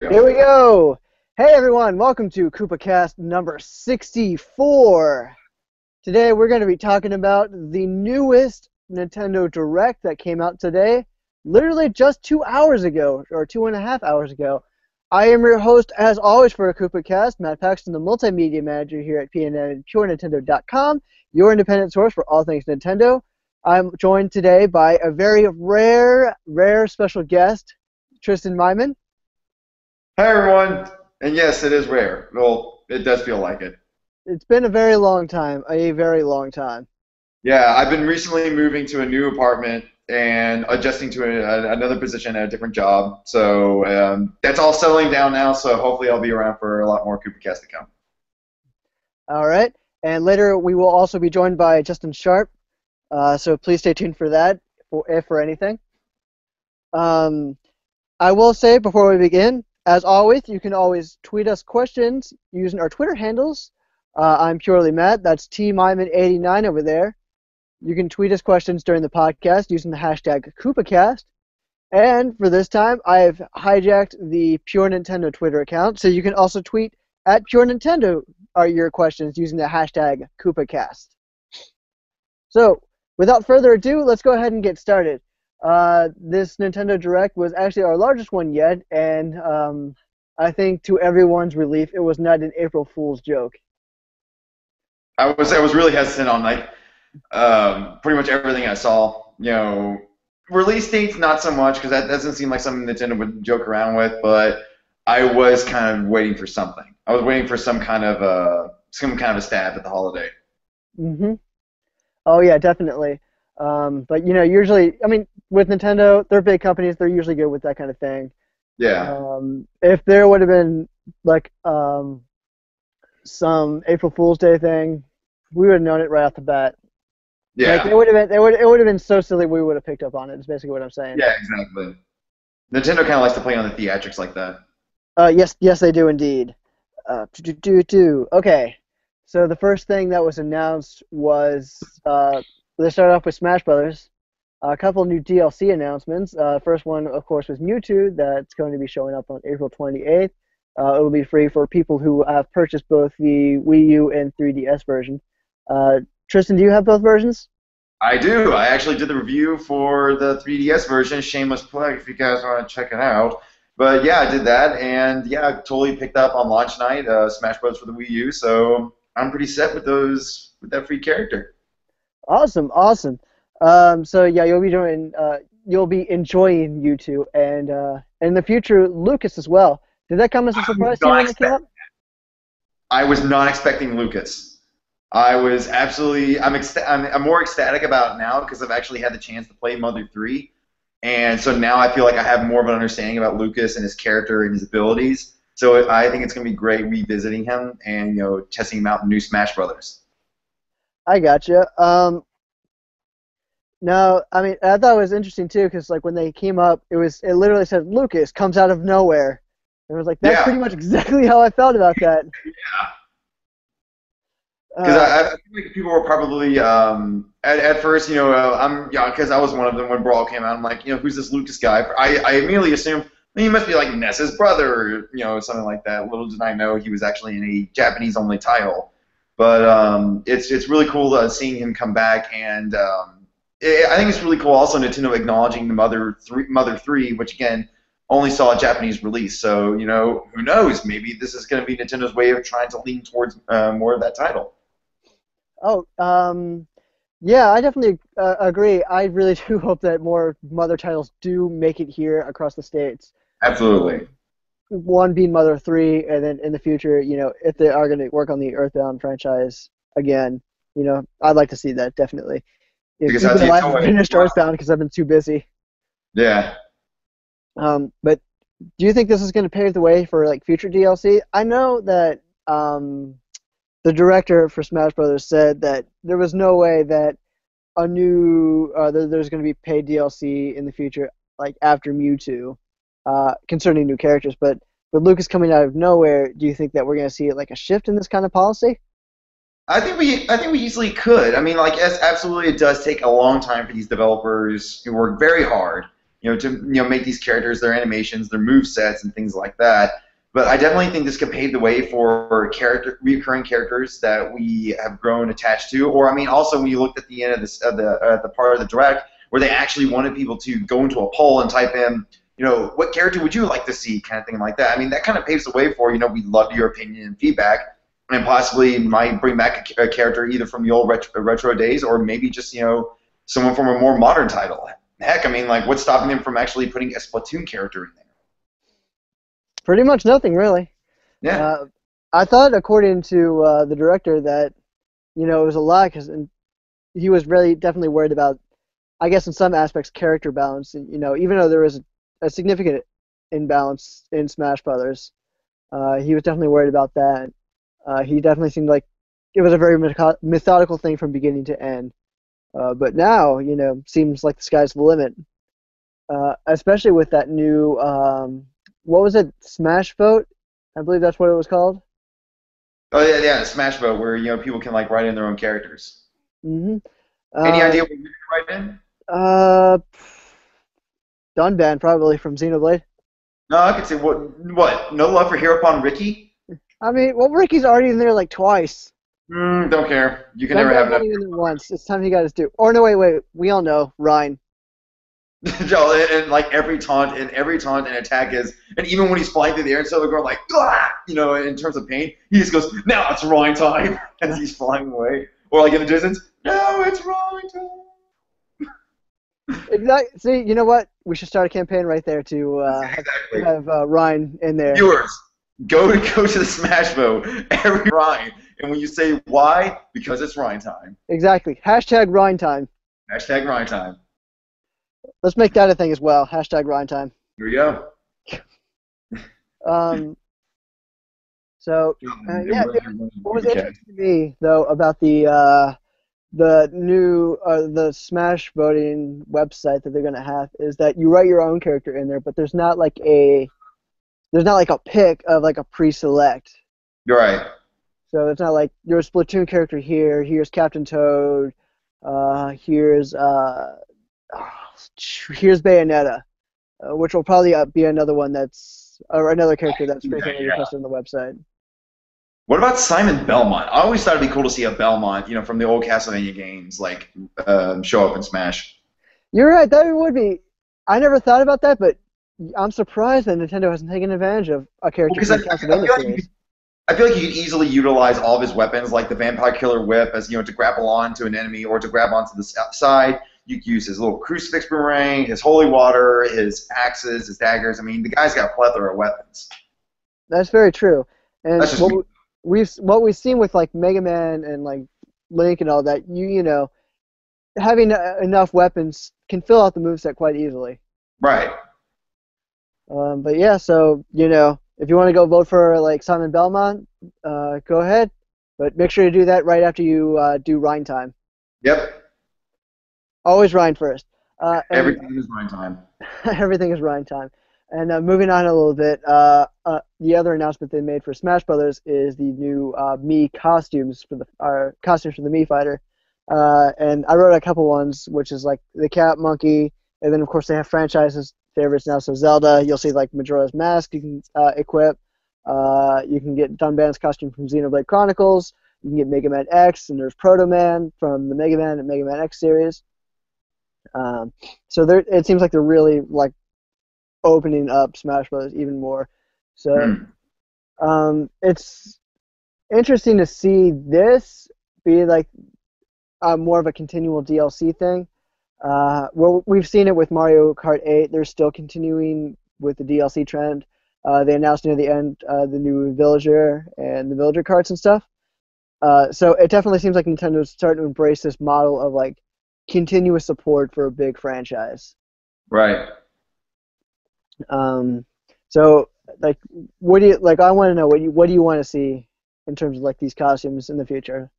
Here we go. Hey everyone, welcome to Koopa Kast number 64. Today we're going to be talking about the newest Nintendo Direct that came out today, literally just 2 hours ago, or 2.5 hours ago. I am your host, as always, for Koopa Kast, Matt Paxton, the multimedia manager here at PureNintendo.com, your independent source for all things Nintendo. I'm joined today by a very rare special guest, Tristan Myman. Hi everyone, and yes, it is rare. Well, it does feel like it. It's been a very long time, a very long time. Yeah, I've been recently moving to a new apartment and adjusting to another position at a different job. So that's all settling down now. So hopefully I'll be around for a lot more Koopa Cast to come. All right, and later we will also be joined by Justin Sharp. So please stay tuned for that, if for anything. I will say before we begin, as always, you can always tweet us questions using our Twitter handles. I'm Purely Matt. That's TMyman89 over there. You can tweet us questions during the podcast using the hashtag KoopaCast. And for this time, I've hijacked the Pure Nintendo Twitter account, so you can also tweet at Pure Nintendo your questions using the hashtag KoopaCast. So, without further ado, let's go ahead and get started. This Nintendo Direct was actually our largest one yet, and I think to everyone's relief, it was not an April Fool's joke. I was really hesitant on pretty much everything I saw. You know, release dates not so much because that doesn't seem like something Nintendo would joke around with. But I was kind of waiting for something. I was waiting for some kind of a stab at the holiday. Mm-hmm. Oh yeah, definitely. But you know, usually, I mean, with Nintendo, they're big companies. They're usually good with that kind of thing. Yeah. If there would have been like some April Fool's Day thing, we would have known it right off the bat. Yeah. Like it would have been so silly we would have picked up on it. Is basically what I'm saying. Yeah, exactly. Nintendo kind of likes to play on the theatrics like that. Yes, they do indeed. Okay. So the first thing that was announced was they started off with Smash Brothers. A couple new DLC announcements. First one, of course, was Mewtwo. That's going to be showing up on April 28th. It will be free for people who have purchased both the Wii U and 3DS version. Tristan, do you have both versions? I do. I actually did the review for the 3DS version. Shameless plug if you guys want to check it out. But yeah, I did that, and yeah, I totally picked up on launch night Smash Bros. For the Wii U. So I'm pretty set with that free character. Awesome. So yeah, you'll be enjoying U2, and in the future, Lucas as well. Did that come as a surprise to you when it came up? I was not expecting Lucas. I'm more ecstatic about it now because I've actually had the chance to play Mother 3, and so now I feel like I have more of an understanding about Lucas and his character and his abilities. So I think it's going to be great revisiting him and testing him out in new Smash Brothers. I gotcha. No, I mean I thought it was interesting too because like when they came up, it literally said Lucas comes out of nowhere. And it was like that's pretty much exactly how I felt about that. Yeah. Because I feel like people were probably at first, because I was one of them when Brawl came out. I'm like, who's this Lucas guy? I immediately assumed he must be like Ness's brother, or something like that. Little did I know he was actually in a Japanese-only title. But it's really cool seeing him come back, and I think it's really cool also Nintendo acknowledging the Mother 3, which again only saw a Japanese release. So who knows? Maybe this is going to be Nintendo's way of trying to lean towards more of that title. Oh, yeah, I definitely agree. I really do hope that more Mother titles do make it here across the states. Absolutely. One being Mother 3, and then in the future, if they are going to work on the Earthbound franchise again, I'd like to see that, definitely. Because even though I haven't finished Earthbound because I've been too busy. Yeah. But do you think this is going to pave the way for like future DLC? I know that the director for Smash Brothers said that there was no way that there's going to be paid DLC in the future, like after Mewtwo, concerning new characters. But with Lucas coming out of nowhere, do you think that we're going to see like a shift in this kind of policy? I think we easily could. I mean, like, yes, absolutely, it does take a long time for these developers who work very hard to make these characters, their animations, their move sets, and things like that. But I definitely think this could pave the way for recurring characters that we have grown attached to. Or I mean, also when you looked at the end of the part of the direct where they actually wanted people to go into a poll and type in, what character would you like to see, kind of thing like that. I mean, that kind of paves the way for, we'd love your opinion and feedback, and possibly might bring back a character either from the old retro days, or maybe just, someone from a more modern title. Heck, I mean, like, what's stopping them from actually putting a Splatoon character in there? Pretty much nothing, really. Yeah. I thought, according to the director, that, it was a lot, because he was really definitely worried about, I guess in some aspects, character balance. And, even though there was a significant imbalance in Smash Brothers, he was definitely worried about that. He definitely seemed like it was a very methodical thing from beginning to end. But now, seems like the sky's the limit. Especially with that new, what was it, Smash Vote? I believe that's what it was called. Oh yeah, the Smash Vote, where people can like write in their own characters. Mm-hmm. Any idea what you can write in? Dunban probably from Xenoblade. No, I could say what? No love for Hereupon Ricky? I mean, well, Ricky's already in there like twice. Don't care. You can never have enough. Dunban's only in there once. It's time he got his due. Or no, wait. We all know Ryan. and like every taunt and attack is, and even when he's flying through the air and stuff, they're going like, in terms of pain, he just goes, now it's Ryan time, as he's flying away. Or like in the distance, no, it's Ryan time. Exactly. See, you know what? We should start a campaign right there to have Ryan in there. Viewers, go to the Smash Vote every Ryan, and when you say why, because it's Ryan time. Exactly. Hashtag Ryan time. Hashtag Ryan time. Let's make that a thing as well. Hashtag Ryan time. Here we go. So what was interesting to me though about the new the Smash voting website that they're gonna have is that you write your own character in there, but there's not like a pick of like a pre-select. You're right. So it's not like there's a Splatoon character here. Here's Captain Toad. Here's Bayonetta, which will probably be another one another character that's frequently requested on the website. What about Simon Belmont? I always thought it'd be cool to see a Belmont, from the old Castlevania games, like show up in Smash. You're right, that would be. I never thought about that, but I'm surprised that Nintendo hasn't taken advantage of a character from the Castlevania series. I feel like you could easily utilize all of his weapons, like the Vampire Killer Whip, as to grapple onto an enemy or to grab onto the side. You could use his little crucifix boomerang, his holy water, his axes, his daggers. I mean, the guy's got a plethora of weapons. That's very true. And what we've seen with like Mega Man and like Link and all that, having enough weapons can fill out the moveset quite easily. Right. But yeah, so if you want to go vote for like Simon Belmont, go ahead, but make sure to do that right after you do Rhine time. Yep. Always Rhine first. Everything is Rhine time. Everything is Rhine time. And moving on a little bit, the other announcement they made for Smash Brothers is the new Mii costumes for the Mii fighter. And I wrote a couple ones, which is like the cat, monkey, and then of course they have franchises favorites now. So Zelda, you'll see like Majora's Mask you can equip. You can get Dunban's costume from Xenoblade Chronicles. You can get Mega Man X, and there's Proto Man from the Mega Man and Mega Man X series. So it seems like they're really like opening up Smash Bros. Even more. So it's interesting to see this be like more of a continual DLC thing. Well, we've seen it with Mario Kart 8. They're still continuing with the DLC trend. They announced near the end the new Villager and the Villager carts and stuff. So it definitely seems like Nintendo's starting to embrace this model of like continuous support for a big franchise. Right. So like, what do you like? I want to know what do you want to see in terms of like these costumes in the future?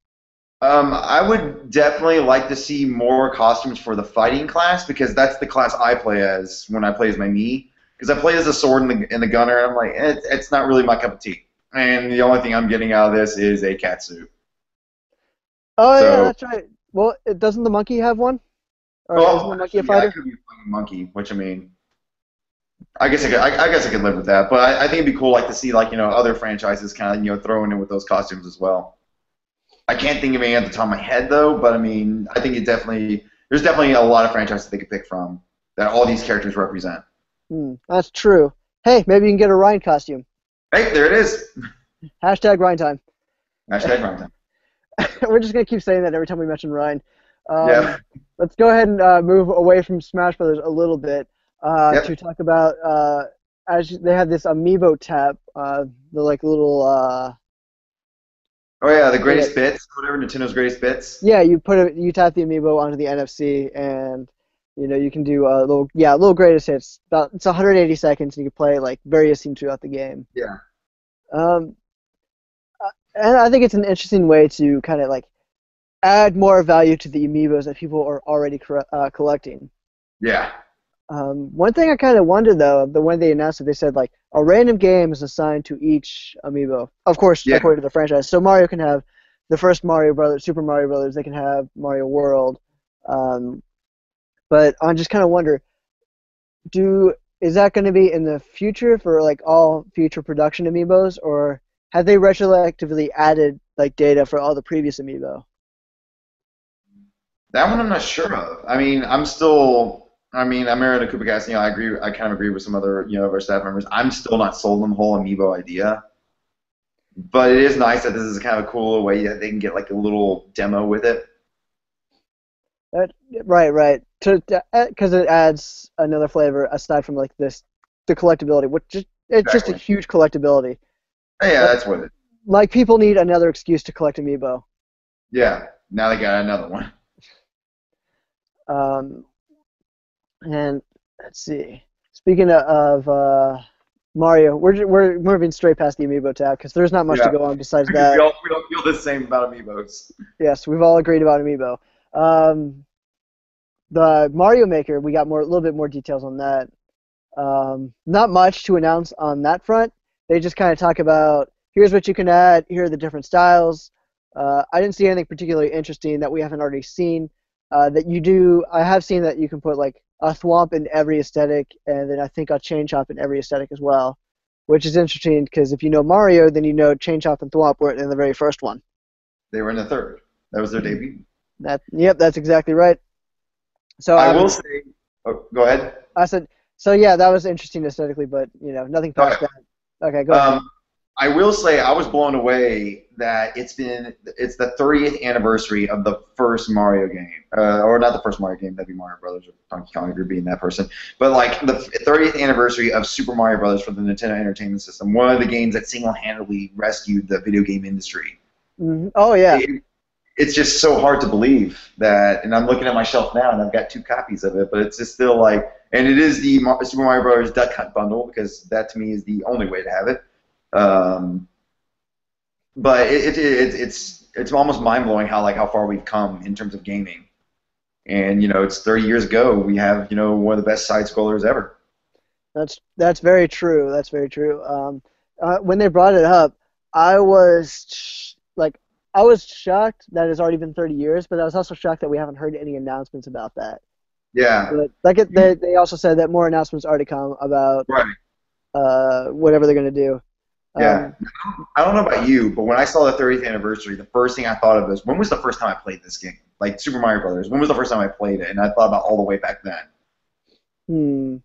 I would definitely like to see more costumes for the fighting class, because that's the class I play as when I play as my Mii. Because I play as a sword and the gunner, and I'm like, it's not really my cup of tea. And the only thing I'm getting out of this is a cat suit. Oh yeah, that's right. Well, doesn't the monkey have one? Or isn't the monkey a fighter? That could be a monkey, which I mean. I guess I guess I could live with that, but I think it'd be cool like to see like other franchises kind of throwing in with those costumes as well. I can't think of any at the top of my head though, but I mean I think there's definitely a lot of franchises they could pick from that all these characters represent. That's true. Hey, maybe you can get a Ryan costume. Hey, there it is. Hashtag Ryan time. Hashtag Prime Time. We're just gonna keep saying that every time we mention Ryan. Yeah. Let's go ahead and move away from Smash Brothers a little bit to Yep. talk about they have this amiibo tab, the like little Oh yeah, the yeah, greatest bits, whatever Nintendo's greatest bits. yeah, you tap the amiibo onto the NFC and you can do little greatest hits. It's 180 seconds and you can play like various scenes throughout the game. Yeah. Um, and I think it's an interesting way to kind of like add more value to the amiibos that people are already collecting. Yeah. One thing I kind of wondered though, the when they announced it, they said like a random game is assigned to each amiibo. Of course, Yeah. according to the franchise. So Mario can have the first Mario Brothers, Super Mario Brothers. They can have Mario World. Um, but I just kind of wonder, is that going to be in the future for like all future production amiibos, or have they retroactively added like data for all the previous amiibo? That one I'm not sure of. I mean, I'm still. I mean, I'm married to Koopa Kast. I agree. I kind of agree with some other, of our staff members. I'm still not sold on the whole amiibo idea, but it is nice that this is kind of a cool way that they can get like a little demo with it. That, right. Because it adds another flavor aside from like the collectability, it's just a Exactly. huge collectability. Yeah, Like, that's what it. like people need another excuse to collect amiibo. Yeah. Now they got another one. Um, and let's see. Speaking of Mario, we're moving straight past the amiibo tab because there's not much to Yeah. go on besides we that. all we all feel the same about amiibos. Yes, we've all agreed about amiibo. Um, the Mario Maker, we got a little bit more details on that. Not much to announce on that front. They just kind of talk about here's what you can add, here are the different styles. I didn't see anything particularly interesting that we haven't already seen. That you do, I have seen that you can put like a thwomp in every aesthetic, and then I think a chain chomp in every aesthetic as well, which is interesting because if you know Mario, then you know chain chomp and thwomp were in the very first one. They were in the third. That was their debut. Yep, that's exactly right. So I will say. Oh, go ahead. I said, so yeah, that was interesting aesthetically, but nothing past that. Okay, go ahead. I will say I was blown away that it's the 30th anniversary of the first Mario game, or not the first Mario game, that'd be Mario Brothers or Donkey Kong if you're being that person, but like the 30th anniversary of Super Mario Brothers for the Nintendo Entertainment System, one of the games that single-handedly rescued the video game industry. Oh yeah, It's just so hard to believe that, and I'm looking at my shelf now, and I've got 2 copies of it, but it's just still like, and it is the Super Mario Brothers Duck Hunt bundle because that to me is the only way to have it. Um, but it's almost mind blowing how far we've come in terms of gaming, and it's 30 years ago we have one of the best side scrollers ever. that's very true. That's very true. When they brought it up, I was I was shocked that it's already been 30 years, but I was also shocked that we haven't heard any announcements about that. Yeah, But they also said that more announcements are to come about right. whatever they're gonna do. Yeah, Um, I don't know about you, but when I saw the 30th anniversary, the first thing I thought of was when was the first time I played this game, like Super Mario Brothers. When was the first time I played it? And I thought about all the way back then. hmm.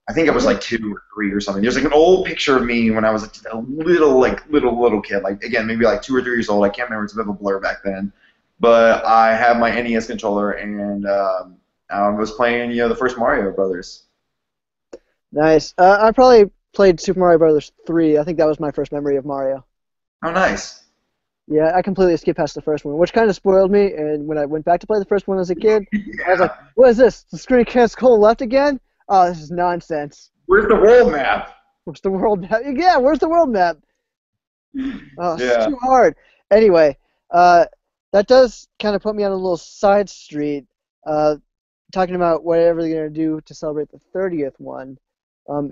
I think it was like 2 or 3 or something. There's like an old picture of me when I was a little kid, like again maybe like 2 or 3 years old. I can't remember. It's a bit of a blur back then, but I have my NES controller and I was playing the first Mario Brothers. Nice. I probably played Super Mario Brothers 3. I think that was my first memory of Mario. Oh, nice. Yeah, I completely skipped past the first one, which kind of spoiled me. And when I went back to play the first one as a kid, I was like, Yeah. "What is this? The screen can't scroll left again? Oh, this is nonsense. Where's the world map? Where's the world map? Yeah, where's the world map? Oh, it's Yeah. too hard." Anyway, that does kind of put me on a little side street, uh, talking about whatever they're gonna do to celebrate the 30th one.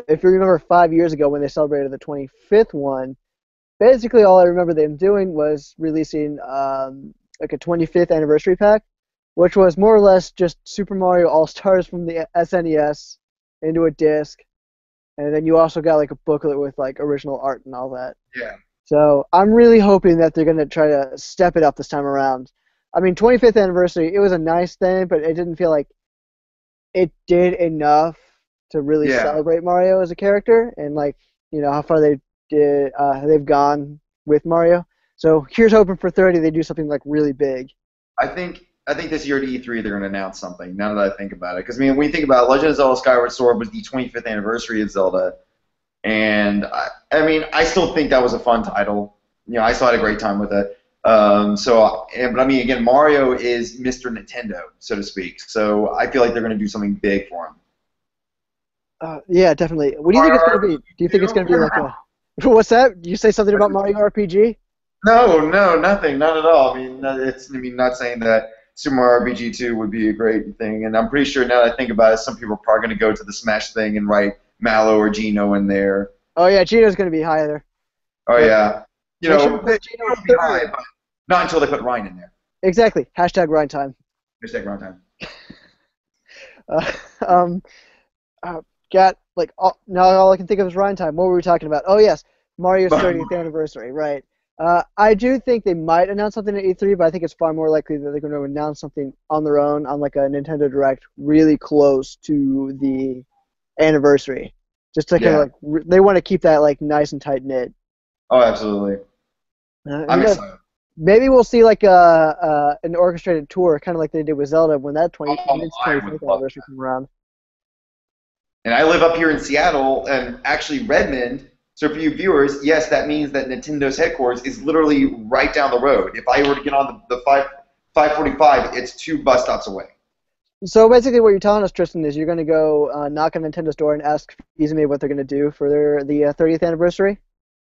If you remember 5 years ago when they celebrated the 25th one, basically all I remember them doing was releasing like a 25th anniversary pack, which was more or less just Super Mario All Stars from the SNES into a disc. and then you also got like a booklet with like original art and all that. Yeah. So I'm really hoping that they're gonna try to step it up this time around. I mean, 25th anniversary, it was a nice thing, but it didn't feel like it did enough to really Yeah. celebrate Mario as a character and like how far they've gone with Mario. So here's hoping for 30 they do something like really big. I think this year at E3 they're going to announce something. Now that I think about it, because I mean, when you think about it, Legend of Zelda: Skyward Sword was the 25th anniversary of Zelda, and I mean, I still think that was a fun title. I still had a great time with it. But I mean, again, Mario is Mr. Nintendo, so to speak. So I feel like they're going to do something big for him. Yeah, definitely. What do you think it's Mario gonna be? Do you think it's gonna be RPG? like a what's that? You say something about Mario RPG? No, no, nothing, not at all. I mean, not saying that Super Mario RPG 2 would be a great thing, and I'm pretty sure now that I think about it, some people are probably going to go to the Smash thing and write Mallow or Gino in there. Oh yeah, Gino's gonna be high there. Oh But yeah, make sure to they put Gino will be high, third. but not until they put Ryan in there. Exactly. Hashtag grind time. Hashtag Ryan time. Uh, um, uh, got like now all I can think of is Ryan time. What were we talking about? Oh yes, Mario's But 30th anniversary. Right. I do think they might announce something at E3, but I think it's far more likely that they're going to announce something on their own on like a Nintendo Direct really close to the anniversary. Just to kind of yeah, like they want to keep that like nice and tight knit. oh absolutely. Who I'm knows? excited. Maybe we'll see like an orchestrated tour, kind of like they did with Zelda when that when its I would 25th love anniversary that. came around. And I live up here in Seattle, and actually Redmond. So for you viewers, yes, that means that Nintendo's headquarters is literally right down the road. If I were to get on the 545, it's 2 bus stops away. So basically, what you're telling us, Tristan, is you're going to go knock on Nintendo's door and ask Izumi what they're going to do for the 30th anniversary.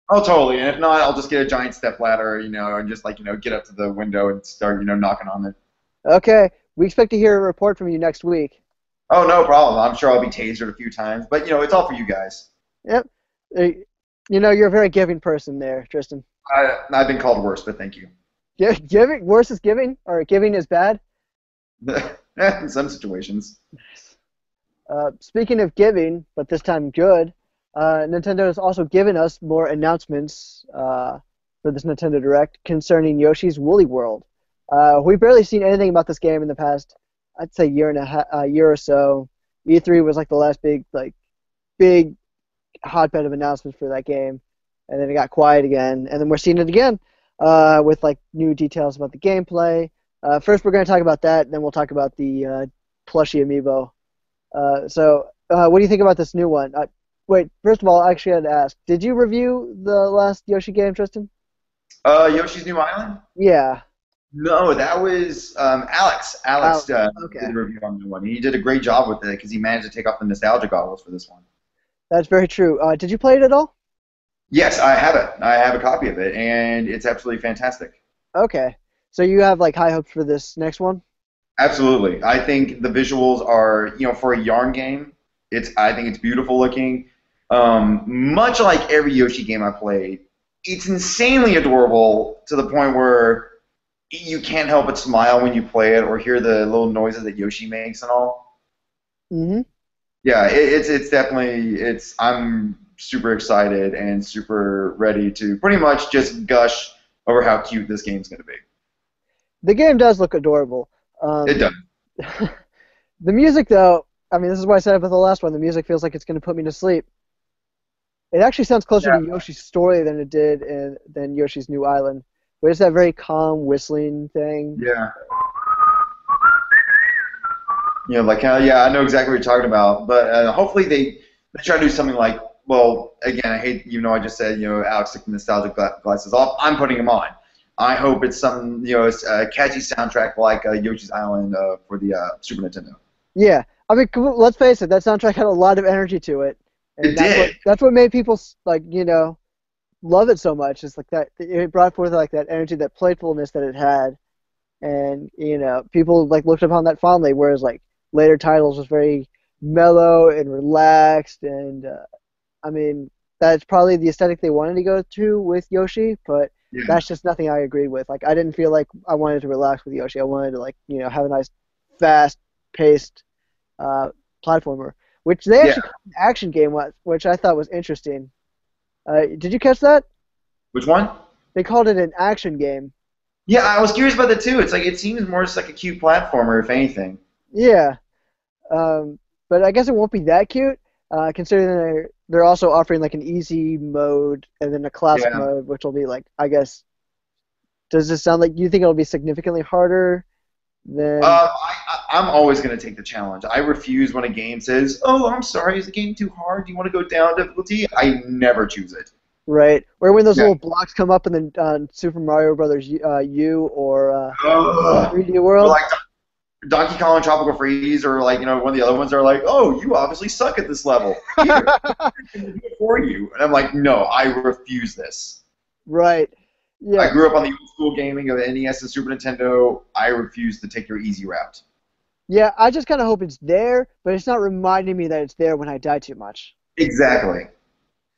Oh, totally. And if not, I'll just get a giant step ladder, and just like, get up to the window and start, knocking on it. Okay, we expect to hear a report from you next week. Oh, no problem. I'm sure I'll be tasered a few times, but it's all for you guys. Yep. You're a very giving person there, Tristan. I've been called worse, but thank you. Yeah, giving worse is giving, or giving is bad. In some situations. Speaking of giving, but this time good, Nintendo has also given us more announcements for this Nintendo Direct concerning Yoshi's Woolly World. We've barely seen anything about this game in the past, I'd say year or so. E3 was like the last big hotbed of announcements for that game, and then it got quiet again, and then we're seeing it again with like new details about the gameplay. First, we're going to talk about that, then we'll talk about the plushie amiibo. What do you think about this new one? Wait, first of all, I actually had to ask, did you review the last Yoshi game, Tristan? Yoshi's New Island? Yeah. No, that was Alex. Oh, Alex okay. did a review on the one. He did a great job with it because he managed to take off the nostalgia goggles for this one. That's very true. Did you play it at all? Yes, I have it. I have a copy of it, and it's absolutely fantastic. Okay. So you have like high hopes for this next one? Absolutely. I think the visuals are, for a yarn game, I think it's beautiful looking. Much like every Yoshi game I played, it's insanely adorable to the point where you can't help but smile when you play it or hear the little noises that Yoshi makes and all. Mm-hmm. Yeah, it's definitely I'm super excited and super ready to pretty much just gush over how cute this game's gonna be. The game does look adorable. It does. The music, though, I mean, this is why I said about the last one. The music feels like it's going to put me to sleep. It actually sounds closer to Yoshi's Story than it did than Yoshi's New Island. But it's that very calm whistling thing. Yeah. Yeah, I know exactly what you're talking about. But hopefully they try to do something like, well, again, I hate, I just said, Alex took the nostalgic glasses off. I'm putting them on. I hope it's some, it's a catchy soundtrack like Yoshi's Island for the Super Nintendo. Yeah, I mean, let's face it, that soundtrack had a lot of energy to it, and It did. That's what made people like, love it so much. It's like that it brought forth like that energy, that playfulness that it had, and people like looked upon that fondly. Whereas like later titles was very mellow and relaxed, and I mean that's probably the aesthetic they wanted to go to with Yoshi, but Yeah. that's just nothing I agreed with. Like I didn't feel like I wanted to relax with Yoshi. I wanted to like have a nice, fast-paced platformer. which they Yeah. actually called an action game, which I thought was interesting. Did you catch that? Which one? They called it an action game. Yeah, I was curious about that too. It's like it seems more just like a cute platformer, if anything. Yeah, but I guess it won't be that cute, considering they're also offering like an easy mode and then a classic Yeah. mode, which will be like, I guess. Does this sound like you think it'll be significantly harder than? I'm always going to take the challenge. I refuse when a game says, "Oh, I'm sorry, is the game too hard? Do you want to go down difficulty?" I never choose it. Right. Or when those Yeah. little blocks come up in the Super Mario Brothers U or Ugh. 3D Or World. like Donkey Kong Tropical Freeze, or like one of the other ones are like, "Oh, you obviously suck at this level. Here, I'm gonna do it for you." And I'm like, "No, I refuse this." Right. I Yeah. grew up on the old school gaming of NES and Super Nintendo. I refuse to take your easy route. Yeah. I just kind of hope it's there, but it's not reminding me that it's there when I die too much. Exactly.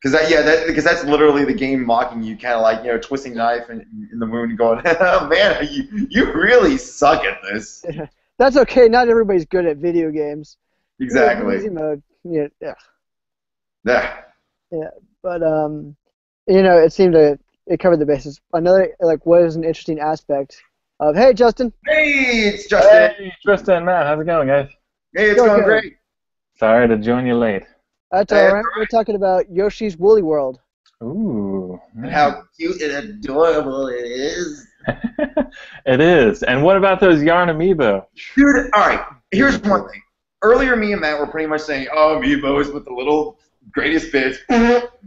Because that's literally the game mocking you, kind of like twisting knife in the moon, and going, "Oh man, you really suck at this." That's okay. Not everybody's good at video games. Exactly. Easy mode. Yeah. Yeah. Yeah. Yeah. But it seemed it covered the bases. Another like what is an interesting aspect of hey Justin. Hey, it's Justin. Hey, Tristan and Matt, how's it going, guys? Hey, it's Go going ahead. great. Sorry to join you late. That's Hey, all that's right. all We're talking about Yoshi's Woolly World. Ooh. And how cute and adorable it is. It is. And what about those yarn amiibo? Dude, all right, here's one thing. Earlier, me and Matt were pretty much saying, "Oh, amiibos with the little greatest bits,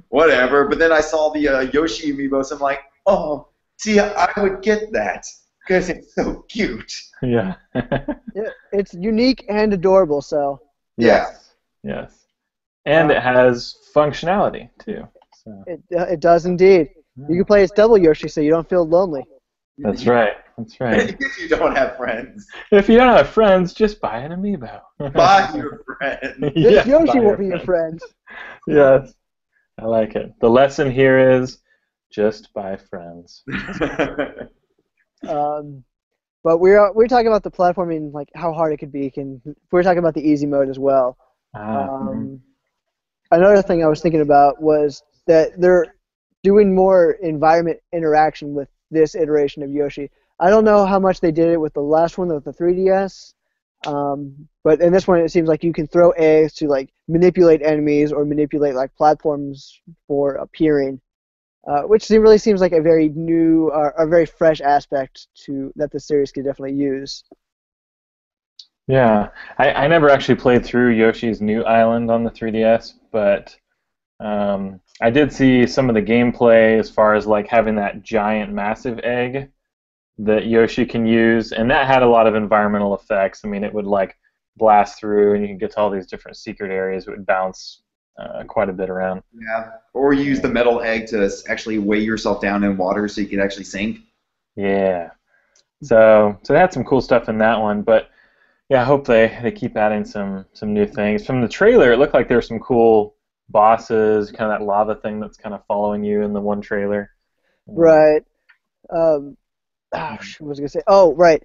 whatever." But then I saw the Yoshi amiibos. I'm like, "Oh, see, I would get that because it's so cute." Yeah. Yeah, it's unique and adorable. So Yes. Yes. And it has functionality, too. So. it does indeed. You can play as double Yoshi, so you don't feel lonely. That's right. That's right. If you don't have friends, If you don't have friends, just buy an amiibo. buy your friend. This Yes, Yoshi buy will your be your friend. Yes. I like it. The lesson here is just buy friends. But we're talking about the platforming, like how hard it could be. We're talking about the easy mode as well. Another thing I was thinking about was that they're doing more environment interaction with this iteration of Yoshi. I don't know how much they did it with the last one with the 3DS, but in this one it seems like you can throw eggs to like manipulate enemies or manipulate like platforms for appearing, which really seems like a very new, a very fresh aspect that the series could definitely use. Yeah, I never actually played through Yoshi's New Island on the 3DS, but I did see some of the gameplay as far as like having that giant massive egg that Yoshi can use, and that had a lot of environmental effects. I mean, it would like blast through, and you can get to all these different secret areas. It would bounce quite a bit around. Yeah, or use the metal egg to actually weigh yourself down in water so you could actually sink. Yeah, so they had some cool stuff in that one, but yeah, I hope they keep adding some new things. From the trailer, it looked like there were some cool bosses, kind of that lava thing that's kind of following you in the one trailer. Right. What was I gonna say? Oh, right.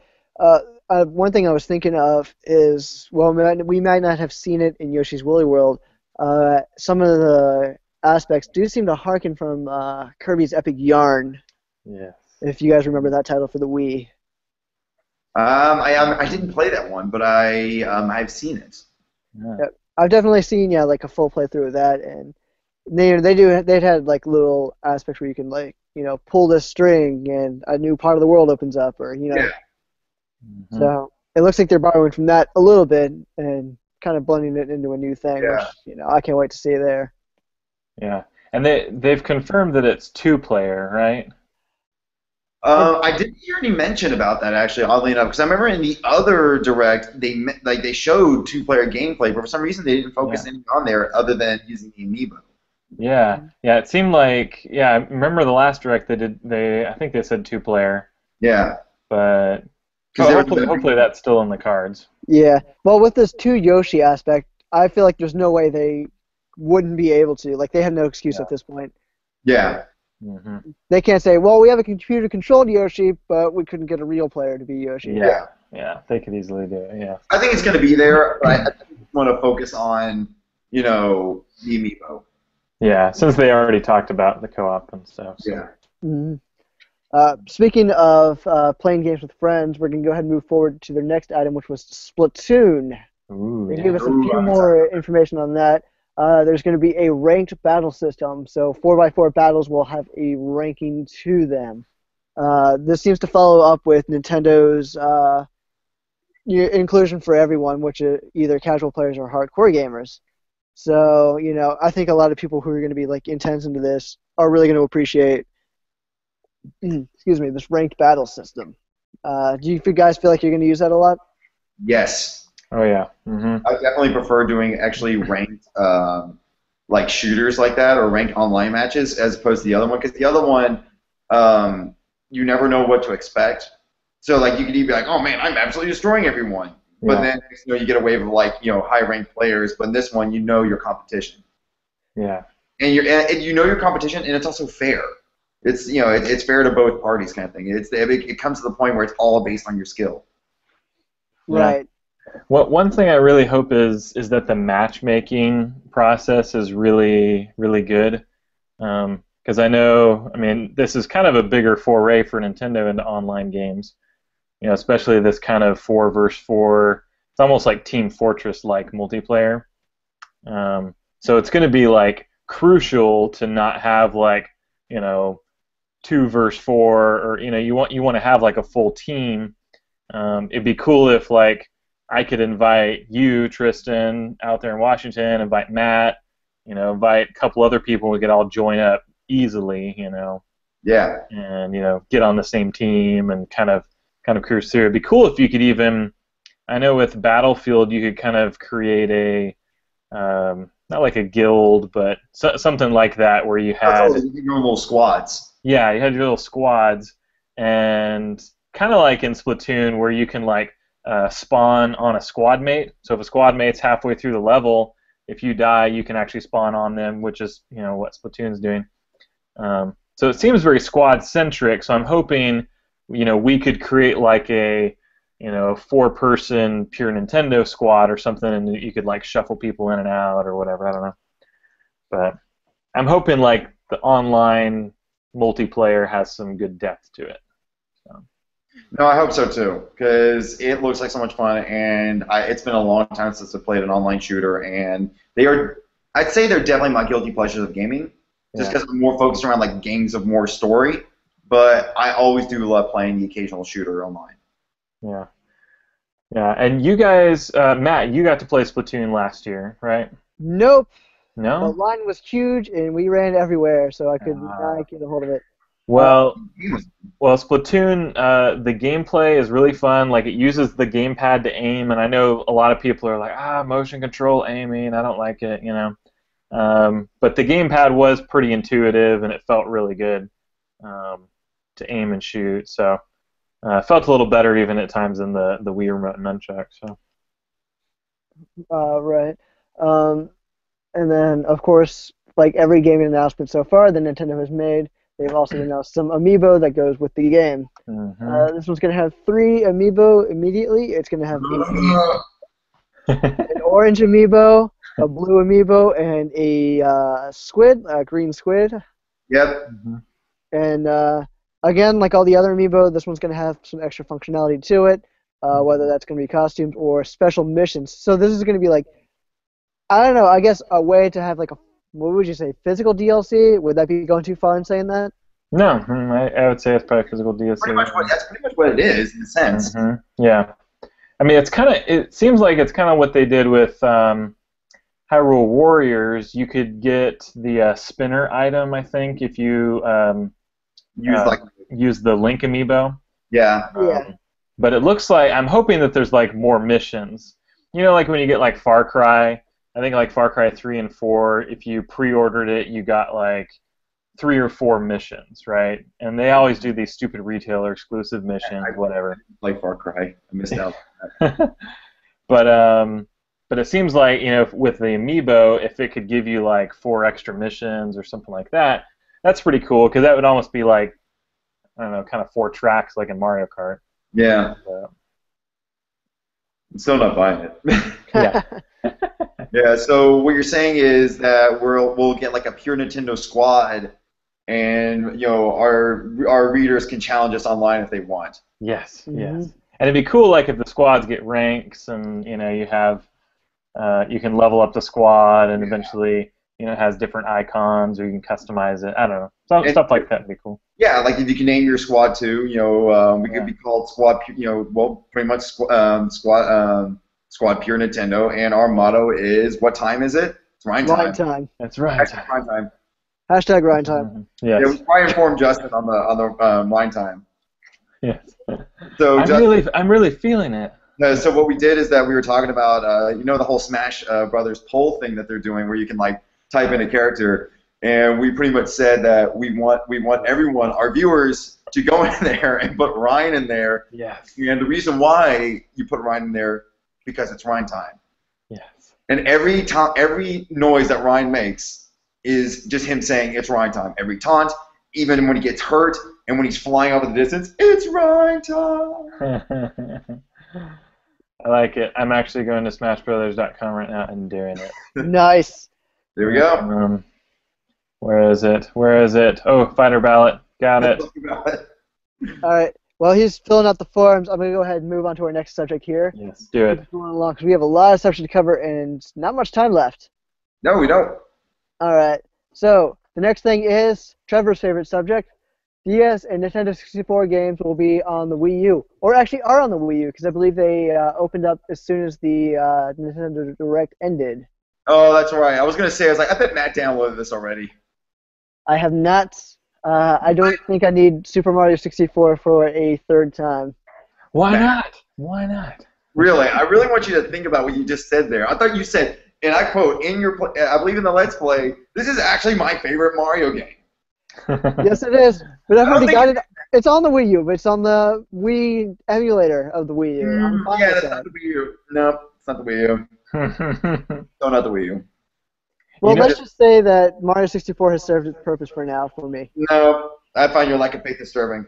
One thing I was thinking of is, well, we might not have seen it in Yoshi's Woolly World. Some of the aspects do seem to harken from Kirby's Epic Yarn. Yes. If you guys remember that title for the Wii. I didn't play that one, but I've seen it. Yeah. Yep. I've definitely seen like a full playthrough of that, and they'd had like little aspects where you can like pull this string and a new part of the world opens up, or Yeah. Mhm. So it looks like they're borrowing from that a little bit and kind of blending it into a new thing, Yeah. which I can't wait to see there. Yeah, and they've confirmed that it's 2-player, right? I didn't hear any mention about that actually, oddly enough, because I remember in the other direct they showed 2-player gameplay, but for some reason they didn't focus anything on there other than using the amiibo. Yeah, it seemed like I remember the last direct I think they said 2-player, Yeah. but Because hopefully that's still in the cards. Yeah. Well, with this 2 Yoshi aspect, I feel like there's no way they wouldn't be able to. Like they have no excuse at this point. Yeah. Mm-hmm. They can't say, well, we have a computer-controlled Yoshi, but we couldn't get a real player to be Yoshi. Yeah, they could easily do it. Yeah. I think it's going to be there, but I want to focus on you know, the amiibo. Yeah, since they already talked about the co-op and stuff. So. Yeah. Mhm. Speaking of playing games with friends, we're going to go ahead and move forward to the next item, which was Splatoon. Ooh, They yeah. give us a Ooh, few I'm more information on that. There's going to be a ranked battle system, so 4x4 battles will have a ranking to them. This seems to follow up with Nintendo's inclusion for everyone, which is either casual players or hardcore gamers. So, I think a lot of people who are going to be like intense into this are really going to appreciate, excuse me, this ranked battle system. Do you guys feel like you're going to use that a lot? Yes. Oh yeah. Hmm. I definitely prefer doing actually ranked like shooters like that or ranked online matches as opposed to the other one because the other one you never know what to expect. So like you could either be like, oh man, I'm absolutely destroying everyone, but Yeah. then you get a wave of like high ranked players. But in this one, you know your competition, Yeah. and you know your competition, and it's also fair. It's it's fair to both parties kind of thing. It comes to the point where it's all based on your skill. Right. One thing I really hope is that the matchmaking process is really, really good. Because I know, I mean, this is kind of a bigger foray for Nintendo into online games. Especially this kind of 4 versus 4. It's almost like Team Fortress-like multiplayer. So it's going to be like crucial to not have like 2 versus 4, or you want to have like a full team. It'd be cool if like I could invite you, Tristan, out there in Washington, invite Matt, invite a couple other people, we could all join up easily, Yeah. and get on the same team and kind of cruise through. It'd be cool if you could even, I know with Battlefield you could kind of create a not like a guild, but something like that where you had Your little squads. yeah, you had your little squads, and kind of like in Splatoon where you can like spawn on a squad mate. So if a squad mate's halfway through the level, if you die, you can actually spawn on them, which is what Splatoon's doing. So it seems very squad centric. So I'm hoping we could create like a 4-person pure Nintendo squad or something, and you could like shuffle people in and out or whatever. I don't know, but I'm hoping like the online multiplayer has some good depth to it. So. No, I hope so too, because it looks like so much fun, and it's been a long time since I played an online shooter, and I'd say they're definitely my guilty pleasures of gaming, just because I'm more focused around like games of more story, but I always do love playing the occasional shooter online. Yeah. Yeah, and you guys, Matt, you got to play Splatoon last year, right? Nope. The No? line was huge, and we ran everywhere, so I could not get a hold of it. Well, Splatoon, the gameplay is really fun. Like, it uses the gamepad to aim, and I know a lot of people are like, motion control aiming, I don't like it, But the gamepad was pretty intuitive, and it felt really good to aim and shoot. So it felt a little better even at times than the Wii Remote and Nunchuck. So. Right. And then, of course, like every gaming announcement so far that Nintendo has made, they've also announced some amiibo that goes with the game. Mm-hmm. This one's going to have 3 amiibo immediately. It's going to have an orange amiibo, a blue amiibo, and a squid, a green squid. Yep. Mm-hmm. And again, like all the other amiibo, this one's going to have some extra functionality to it, whether that's going to be costumes or special missions. So this is going to be like, I don't know, I guess a way to have like what would you say, physical DLC? Would that be going too far in saying that? No, I would say it's probably physical DLC. That's pretty much what it is, in a sense. Mm-hmm. Yeah. I mean, it seems like it's kind of what they did with Hyrule Warriors. You could get the spinner item, I think, if you use the Link amiibo. Yeah. But it looks like, I'm hoping that there's like more missions. Like when you get like Far Cry, I think like Far Cry 3 and 4, if you pre-ordered it, you got like 3 or 4 missions, right? And they always do these stupid retailer exclusive missions, whatever. Like Far Cry, I missed out on that. But it seems like with the amiibo, if it could give you like 4 extra missions or something like that, that's pretty cool because that would almost be like, I don't know, kind of 4 tracks like in Mario Kart. Yeah. I'm still not buying it. Yeah. Yeah, so what you're saying is that we'll get like a pure Nintendo squad, and our readers can challenge us online if they want. Yes, Mhm. yes. And it'd be cool, like if the squads get ranks, and you have you can level up the squad, and eventually it has different icons, or you can customize it. I don't know, And stuff like that would be cool. yeah, like if you can name your squad too, we could be called Squad. Pretty much Squad Pure Nintendo, and our motto is, what time is it? It's Rhine time. Rhyme time. That's right. Hashtag Rhine time. Hashtag Rhyme time. Yes. Yeah, we try and inform Justin on the Rhine time. Yes. So I'm really feeling it. So what we did is that we were talking about the whole Smash Brothers poll thing that they're doing, where you can like type in a character, and we pretty much said that we want everyone, our viewers, to go in there and put Ryan in there. Yes. And the reason why you put Ryan in there, because it's Ryan time. Yes. And every noise that Ryan makes is just him saying it's Ryan time. Every taunt, even when he gets hurt and when he's flying off in the distance, it's Ryan time. I like it. I'm actually going to SmashBrothers.com right now and doing it. Nice. There we go. Where is it? Where is it? Oh, fighter ballot. Got it. All right. Well, he's filling out the forms. I'm going to go ahead and move on to our next subject here. Yes, do it. Going along, because we have a lot of subject to cover and not much time left. No, we don't. All right. So the next thing is Trevor's favorite subject. DS and Nintendo 64 games will be on the Wii U, or actually are on the Wii U, because I believe they opened up as soon as the Nintendo Direct ended. Oh, that's right. I was gonna say, I bet Matt downloaded this already. I have not. I don't think I need Super Mario 64 for a third time. Why not? Why not? Really, I really want you to think about what you just said there. I thought you said, and I quote, I believe in the Let's Play, this is actually my favorite Mario game. Yes, it is. But I've already got it. It's on the Wii U, but it's on the Wii emulator of the Wii U. I'm fine Yeah, with that's not the Wii U. No, it's not the Wii U. No, not the Wii U. Well, let's just say that Mario 64 has served its purpose for now for me. No, I find your lack of faith disturbing.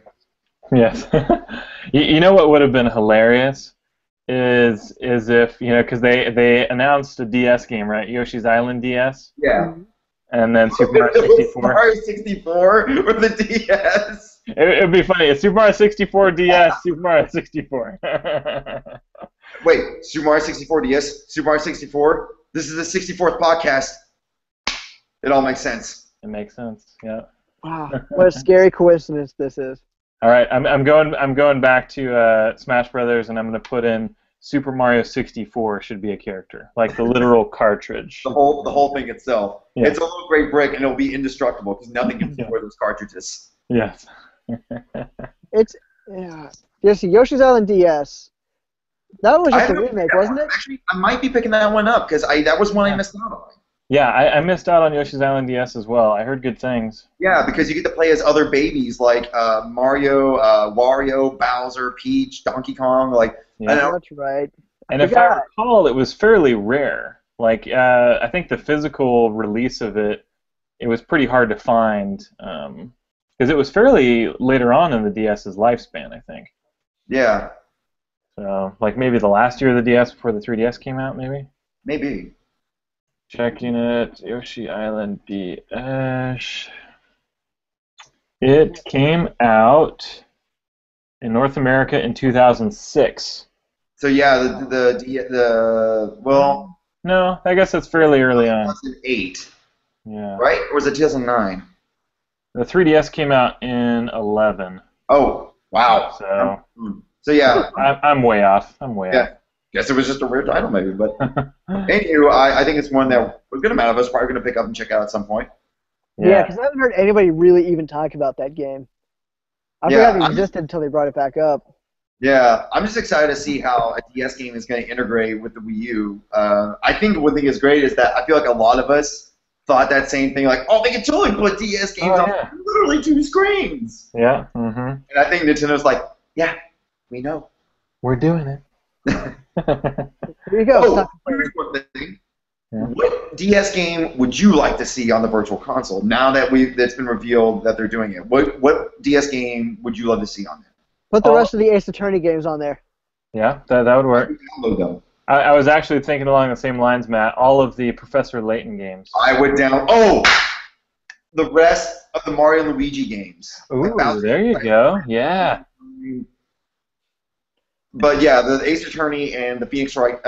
Yes. You know what would have been hilarious is if, because they announced a DS game, right? Yoshi's Island DS. Yeah. And then Super Mario 64. Mario 64 with the DS. It would be funny. It's Super Mario 64 DS, Super Mario 64. Wait, Super Mario 64 DS, Super Mario 64? This is the 64th podcast. It all makes sense. It makes sense, yeah. Wow, what a scary coincidence this is. All right, I'm going back to Smash Brothers, and I'm going to put in Super Mario 64 should be a character, like the literal cartridge. The whole thing itself. Yeah. It's a little gray brick, and it'll be indestructible because nothing can destroy those cartridges. Yes. It's yes, Yoshi's Island DS. That was just a remake, wasn't it? Actually, I might be picking that one up because that was one I missed out on. Yeah, I missed out on Yoshi's Island DS as well. I heard good things. Yeah, because you get to play as other babies like Mario, Wario, Bowser, Peach, Donkey Kong. Yeah. I know. That's right. And if I recall, it was fairly rare. I think the physical release of it was pretty hard to find because it was fairly later on in the DS's lifespan, I think. Yeah. So, maybe the last year of the DS before the 3DS came out, maybe? Maybe. Checking it, Yoshi Island DS. It came out in North America in 2006. So yeah, the well. No, I guess that's fairly early on. 2008. Yeah. Right? Or was it 2009? The 3DS came out in 11. Oh, wow. So yeah. I'm way off. I'm way off. Guess it was just a weird title, maybe. But anyway, I think it's one that a good amount of us are probably going to pick up and check out at some point. Yeah, because I haven't heard anybody really even talk about that game. I forgot it existed until they brought it back up. Yeah, I'm just excited to see how a DS game is going to integrate with the Wii U. I think one thing is great is that I feel like a lot of us thought that same thing, like, oh, they can totally put DS games on literally 2 screens. Yeah. Mm-hmm. And I think Nintendo's like, yeah, we know. We're doing it. Here you go. Oh, here's one thing. Yeah. What DS game would you like to see on the Virtual Console now that that's been revealed that they're doing it? What DS game would you love to see on there? Put the rest of the Ace Attorney games on there. Yeah, that would work. Download them. I was actually thinking along the same lines, Matt. All of the Professor Layton games. I would down. Oh, the rest of the Mario and Luigi games. Ooh, there you go. Yeah. But yeah, the Ace Attorney and the Phoenix Wright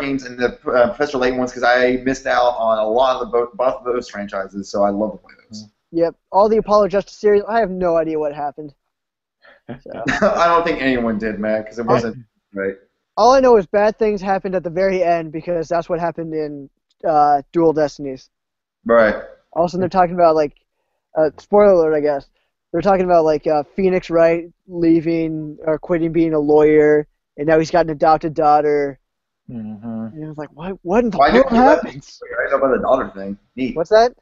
games and the Professor Layton ones, because I missed out on a lot of both of those franchises, so I love to play those. Yep, all the Apollo Justice series. I have no idea what happened. So. I don't think anyone did, man, because it wasn't right. All I know is bad things happened at the very end because that's what happened in Dual Destinies. Right. Also, they're talking about, like, spoiler alert, I guess. They're talking about, like, Phoenix Wright leaving or quitting being a lawyer, and now he's got an adopted daughter. Mm-hmm. And I was like, what in the world happens? I know about the daughter thing. Neat. What's that?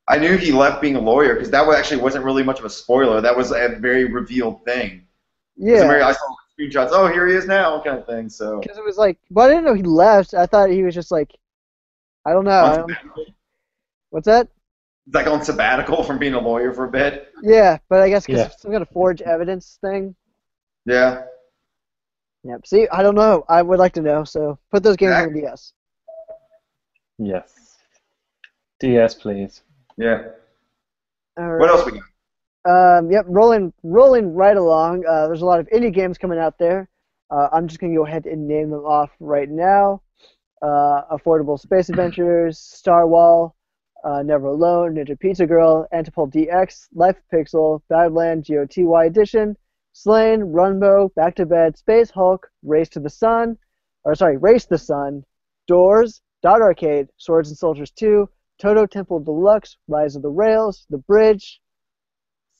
I knew he left being a lawyer because that actually wasn't really much of a spoiler. That was a very revealed thing. Yeah. I saw screenshots. Oh, here he is now, kind of thing. So. Because it was like, well, I didn't know he left. I thought he was just like, I don't know. What's that? It's like on sabbatical from being a lawyer for a bit. Yeah, but I guess because of some kind of forged evidence thing. Yeah. Yep. See, I don't know. I would like to know. So put those games on the DS. Yes. DS, please. Yeah. All right. What else we got? Yep, rolling right along. There's a lot of indie games coming out there. I'm just going to go ahead and name them off right now. Affordable Space Adventures, Star Wall, Never Alone, Ninja Pizza Girl, Antipole DX, Life Pixel, Badland GOTY Edition, Slain, Runbow, Back to Bed, Space Hulk, Race the Sun, Doors, Dot Arcade, Swords and Soldiers 2, Toto Temple Deluxe, Rise of the Rails, The Bridge,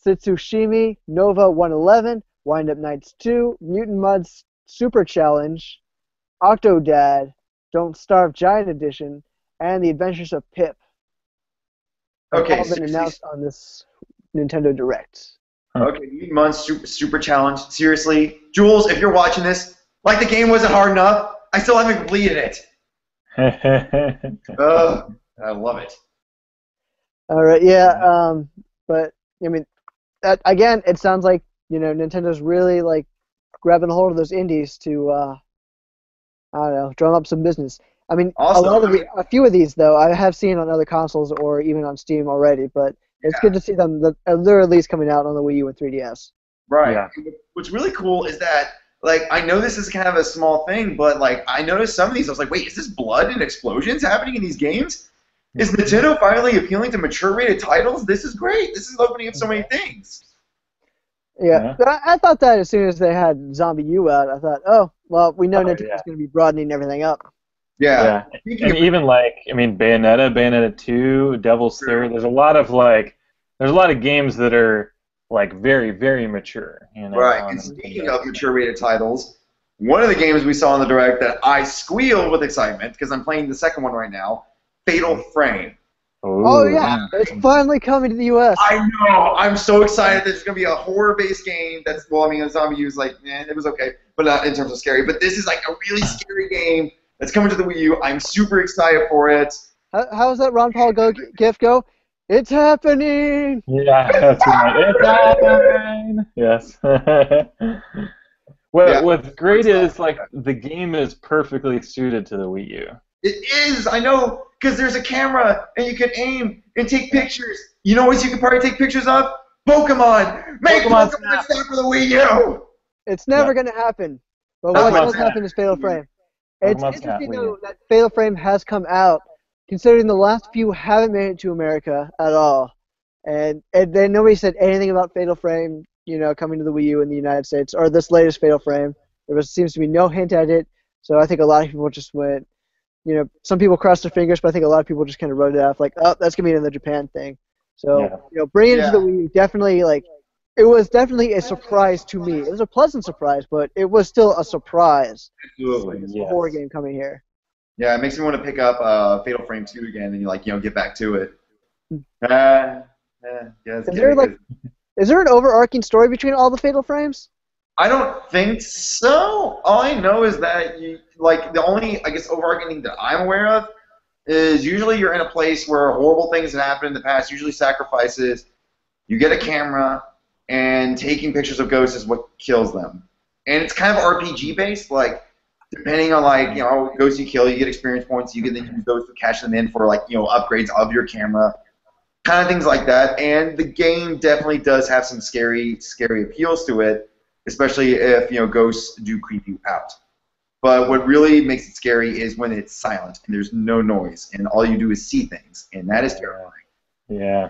Sitsushimi, Nova 111, Wind Up Nights 2, Mutant Mud's Super Challenge, Octodad, Don't Starve Giant Edition, and The Adventures of Pip. Okay. All been announced on this Nintendo Direct. Okay, Mutant Mud's Super Challenge. Seriously, Jules, if you're watching this, like the game wasn't hard enough, I still haven't completed it. I love it. All right, yeah, but I mean, again, it sounds like Nintendo's really like grabbing a hold of those indies to, I don't know, drum up some business. I mean, a few of these though I have seen on other consoles or even on Steam already, but it's good to see them. They're at least coming out on the Wii U and 3DS. Right. Yeah. What's really cool is that, like, I know this is kind of a small thing, but like I noticed some of these. I was like, wait, is this blood and explosions happening in these games? Is Nintendo finally appealing to mature-rated titles? This is great. This is opening up so many things. Yeah, but I thought that as soon as they had Zombie U out, I thought, oh, well, we know Nintendo's going to be broadening everything up. Yeah. And even Bayonetta 2, Devil's Third. There's a lot of games that are like very, very mature. Right. And speaking of mature-rated titles, one of the games we saw in the Direct that I squealed with excitement because I'm playing the second one right now. Fatal Frame. Oh, yeah. It's finally coming to the U.S. I know. I'm so excited. There's going to be a horror-based game that's, well, I mean, Zombie U is like, it was okay, but not in terms of scary. But this is like a really scary game that's coming to the Wii U. I'm super excited for it. How's that Ron Paul GIF go? It's happening! Yeah, that's right. It's happening! Yes. What's great is, like, the game is perfectly suited to the Wii U. It is, I know, because there's a camera, and you can aim and take pictures. You know what you can probably take pictures of? Pokemon! Make Pokemon Snap for the Wii U! It's never going to happen. But what does happen is Fatal Frame. It's interesting, though, that Fatal Frame has come out, considering the last few haven't made it to America at all. And then nobody said anything about Fatal Frame, coming to the Wii U in the United States, or this latest Fatal Frame. There seems to be no hint at it, so I think a lot of people just went, some people crossed their fingers, but I think a lot of people just kind of wrote it off, like, oh, that's going to be another Japan thing. So, bringing it to the Wii U, definitely, like, it was definitely a surprise to me. It was a pleasant surprise, but it was still a surprise. Absolutely. It's a horror game coming here. Yeah, it makes me want to pick up Fatal Frame 2 again and, get back to it. Is there an overarching story between all the Fatal Frames? I don't think so. All I know is that the only, I guess, overarching thing that I'm aware of is usually you're in a place where horrible things have happened in the past, usually sacrifices. You get a camera, and taking pictures of ghosts is what kills them. And it's kind of RPG based. Like, depending on like ghosts you kill, you get experience points. You can then use those to cash them in for like upgrades of your camera, kind of things like that. And the game definitely does have some scary appeals to it, especially if ghosts do creep you out. But what really makes it scary is when it's silent and there's no noise and all you do is see things, and that is terrifying. Yeah.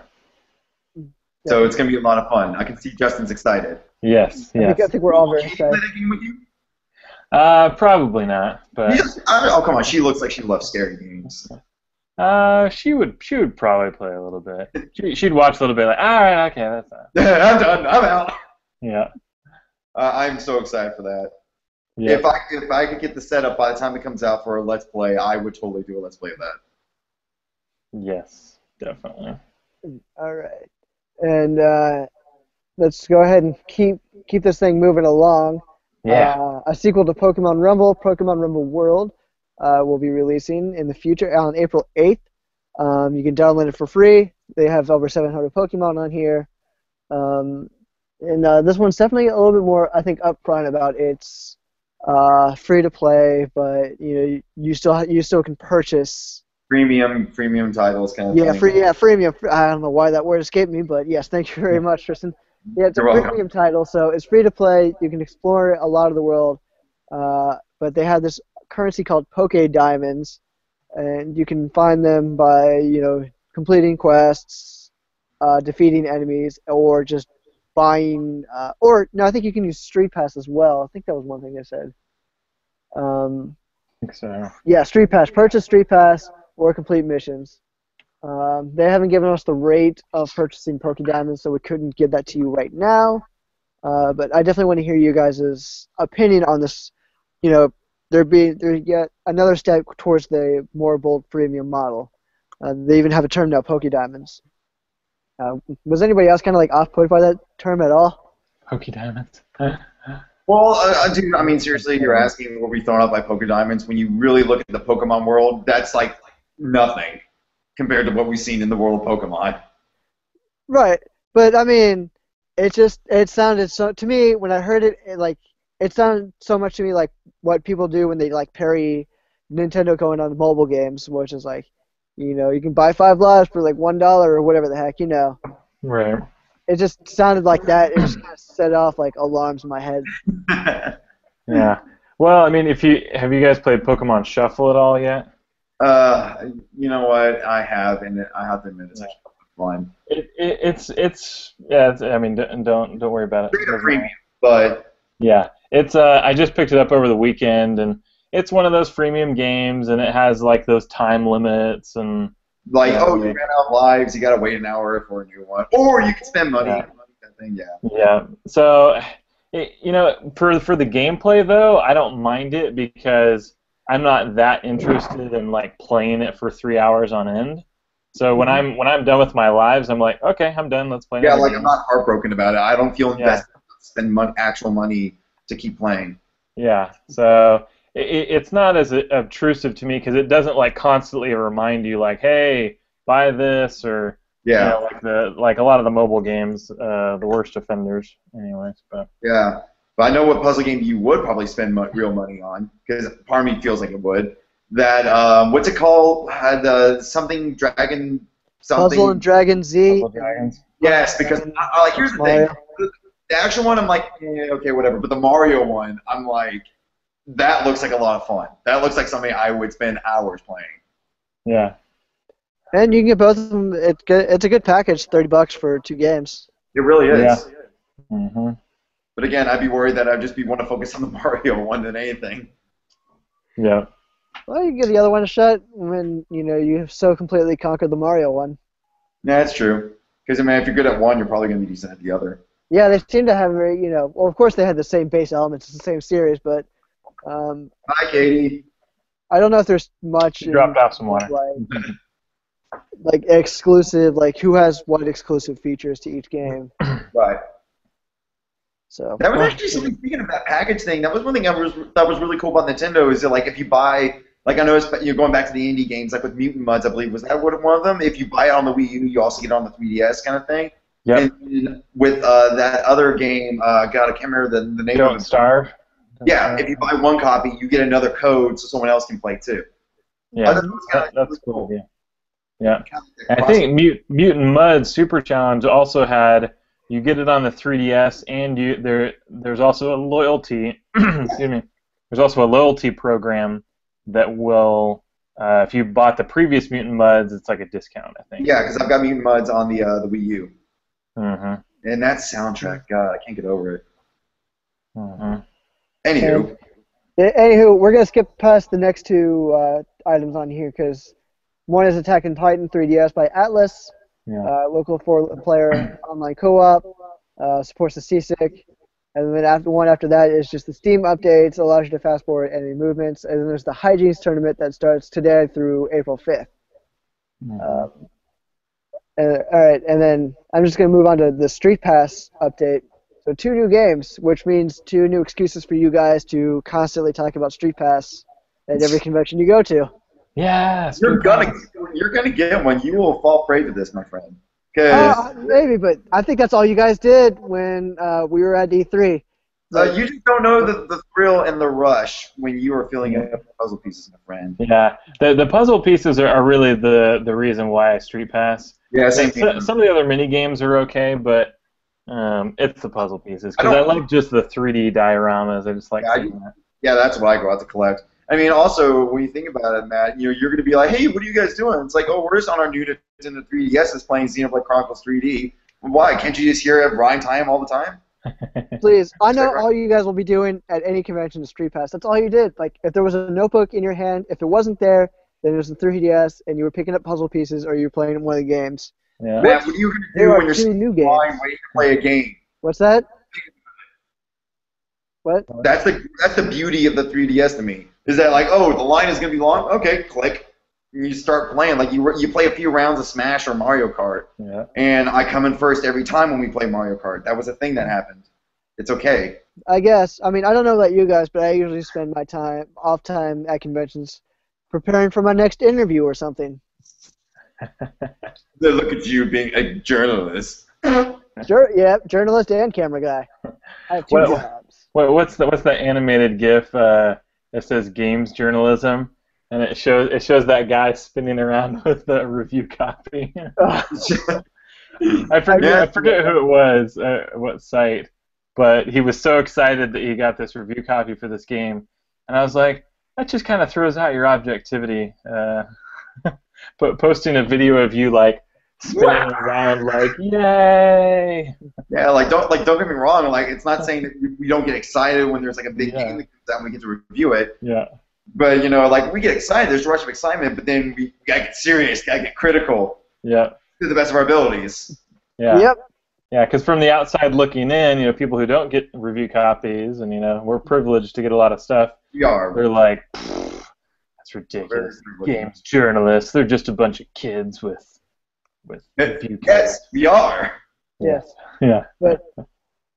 So it's gonna be a lot of fun. I can see Justin's excited. Yes. I think we're all very excited. Play that game with you? Probably not, but Yes. Oh come on, she looks like she loves scary games. she would probably play a little bit. She'd watch a little bit, like, all right, okay, that's fine. I'm done. I'm out. Yeah. I'm so excited for that. Yeah. If I could get the setup by the time it comes out for a Let's Play, I would totally do a Let's Play of that. Yes, definitely. All right, and let's go ahead and keep this thing moving along. Yeah. A sequel to Pokemon Rumble, Pokemon Rumble World, will be releasing in the future on April 8th. You can download it for free. They have over 700 Pokemon on here. And this one's definitely a little bit more, I think, upfront about its free to play, but you still can purchase Premium titles kind of thing. Freemium. I don't know why that word escaped me, but yes, thank you very much, Tristan. Yeah, it's You're a welcome. premium title, so it's free to play. You can explore a lot of the world, but they have this currency called Poke Diamonds, and you can find them by completing quests, defeating enemies, or just buying. I think you can use Street Pass as well. I think that was one thing they said. I think so. Yeah, Street Pass. Purchase Street Pass or complete missions. They haven't given us the rate of purchasing Poke Diamonds, so we couldn't give that to you right now. But I definitely want to hear you guys' opinion on this. There yet another step towards the more bold freemium model. They even have a term now, Poke Diamonds. Was anybody else kind of like off-put by that term at all? Poke Diamonds. Well, dude, I mean, seriously, you're asking what we thrown out by Poke Diamonds. When you really look at the Pokemon world, that's like nothing compared to what we've seen in the world of Pokemon. Right, but I mean, it sounded so to me when I heard it, it sounded so much to me like what people do when they like parry Nintendo going on mobile games, which is like, you can buy 5 lives for like $1 or whatever the heck, Right. It just sounded like that. It just kind of set off like alarms in my head. Yeah. Well, I mean, have you guys played Pokemon Shuffle at all yet? You know what? I have, and I have to admit, it's actually fun. I mean, don't worry about it. It's premium, but yeah, it's I just picked it up over the weekend, and it's one of those freemium games, and it has like those time limits and like, you ran out of lives, you gotta wait an hour for a new one, or you can spend money. Yeah. That thing, yeah. Yeah. So, for the gameplay though, I don't mind it because I'm not that interested in like playing it for 3 hours on end. So when I'm done with my lives, I'm like, okay, I'm done. Let's play. Yeah, another like game. I'm not heartbroken about it. I don't feel invested to spend actual money to keep playing. Yeah. So it's not as obtrusive to me because it doesn't like constantly remind you like, hey, buy this or like a lot of the mobile games, the worst offenders, anyways. But yeah. But I know what puzzle game you would probably spend real money on, because part of me feels like it would. That, what's it called? Had something Dragon something. Puzzle and Dragon Z. Puzzle Dragons. Yes, because like here's the thing. The action one, I'm like, okay, whatever. But the Mario one, I'm like, that looks like a lot of fun. That looks like something I would spend hours playing. Yeah. And you can get both of them. It's a good package, $30 for 2 games. It really is. Yeah. Mm-hmm. But again, I'd be worried that I'd just want to focus on the Mario one than anything. Yeah. Well, you can give the other one a shot when you have so completely conquered the Mario one. Yeah, that's true. Because I mean, if you're good at one, you're probably going to be decent at the other. Yeah, they seem to have very, well, of course they had the same base elements, it's the same series, but Hi, Katie. I don't know if there's much. You dropped off some water. Like exclusive, like who has what exclusive features to each game. Right. So that was actually something. Speaking of that package thing, that was one thing I thought was really cool about Nintendo. Is that like if you buy, like I noticed, you're going back to the indie games, like with Mutant Mudds, I believe was that one of them. If you buy it on the Wii U, you also get it on the 3DS kind of thing. Yep. And with that other game, God, I can't remember the name. Don't Starve. Yeah, if you buy one copy, you get another code so someone else can play too. Yeah, that's cool. Yeah. Yeah, and I think Mutant Mud Super Challenge also had, you get it on the 3DS, and there's also a loyalty excuse me, there's also a loyalty program that will, if you bought the previous Mutant Muds, it's like a discount, I think. Yeah, because I've got Mutant Muds on the Wii U. Mm-hmm. And that soundtrack, God, I can't get over it. Mm-hmm. Anywho. Anywho, we're going to skip past the next two items on here because one is Attack on Titan 3DS by Atlas, local 4-player online co-op, supports the CSIC, and then after that is just the Steam updates, allows you to fast forward enemy movements, and then there's the Hygienes tournament that starts today through April 5th. Mm-hmm. All right, and then I'm just going to move on to the Street Pass update. So 2 new games, which means 2 new excuses for you guys to constantly talk about Street Pass at every convention you go to. Yeah, you're gonna get one. You will fall prey to this, my friend. Maybe, but I think that's all you guys did when we were at E3. You just don't know the thrill and the rush when you are filling up the puzzle pieces, my friend. Yeah, the puzzle pieces are really the reason why I Street Pass. Yeah, same thing. Some of the other mini games are okay, but it's the puzzle pieces because I like just the 3D dioramas. I just like seeing that. Yeah, that's what I go out to collect. I mean, also, when you think about it, Matt, you're going to be like, hey, what are you guys doing? It's like, oh, we're just on our new Nintendo 3DS is playing Xenoblade Chronicles 3D. Why? Can't you just hear it Rhyme Time all the time? Please. I know all you guys will be doing at any convention is Street Pass. That's all you did. Like, if there was a notebook in your hand, if it wasn't there, then it was the 3DS, and you were picking up puzzle pieces or you were playing one of the games. Yeah. Matt, what are you going to do when you're sitting in line waiting to play a game? What's that? What? That's the beauty of the 3DS to me. Is that like, oh, the line is going to be long? Okay, click. And you start playing. Like you play a few rounds of Smash or Mario Kart. Yeah. And I come in first every time when we play Mario Kart. That was a thing that happened. It's okay. I guess. I mean, I don't know about you guys, but I usually spend my off time at conventions preparing for my next interview or something. Look at you being a journalist. Sure, yeah, journalist and camera guy. I have 2 jobs. What's the animated GIF that says games journalism, and it shows that guy spinning around with the review copy? I forget who it was, what site, but he was so excited that he got this review copy for this game, and I was like, that just kind of throws out your objectivity. But posting a video of you like spinning around like yay. Yeah, don't get me wrong. Like it's not saying that we don't get excited when there's like a big game that comes out and we get to review it. Yeah. But like we get excited. There's a rush of excitement, but then we gotta get serious, gotta get critical. Yeah. To the best of our abilities. Yeah. Yep. Yeah, because from the outside looking in, people who don't get review copies, and we're privileged to get a lot of stuff. We are. They're like, that's ridiculous. Games journalists, they're just a bunch of kids with review copies. Yes, we are. Yes. Yeah. But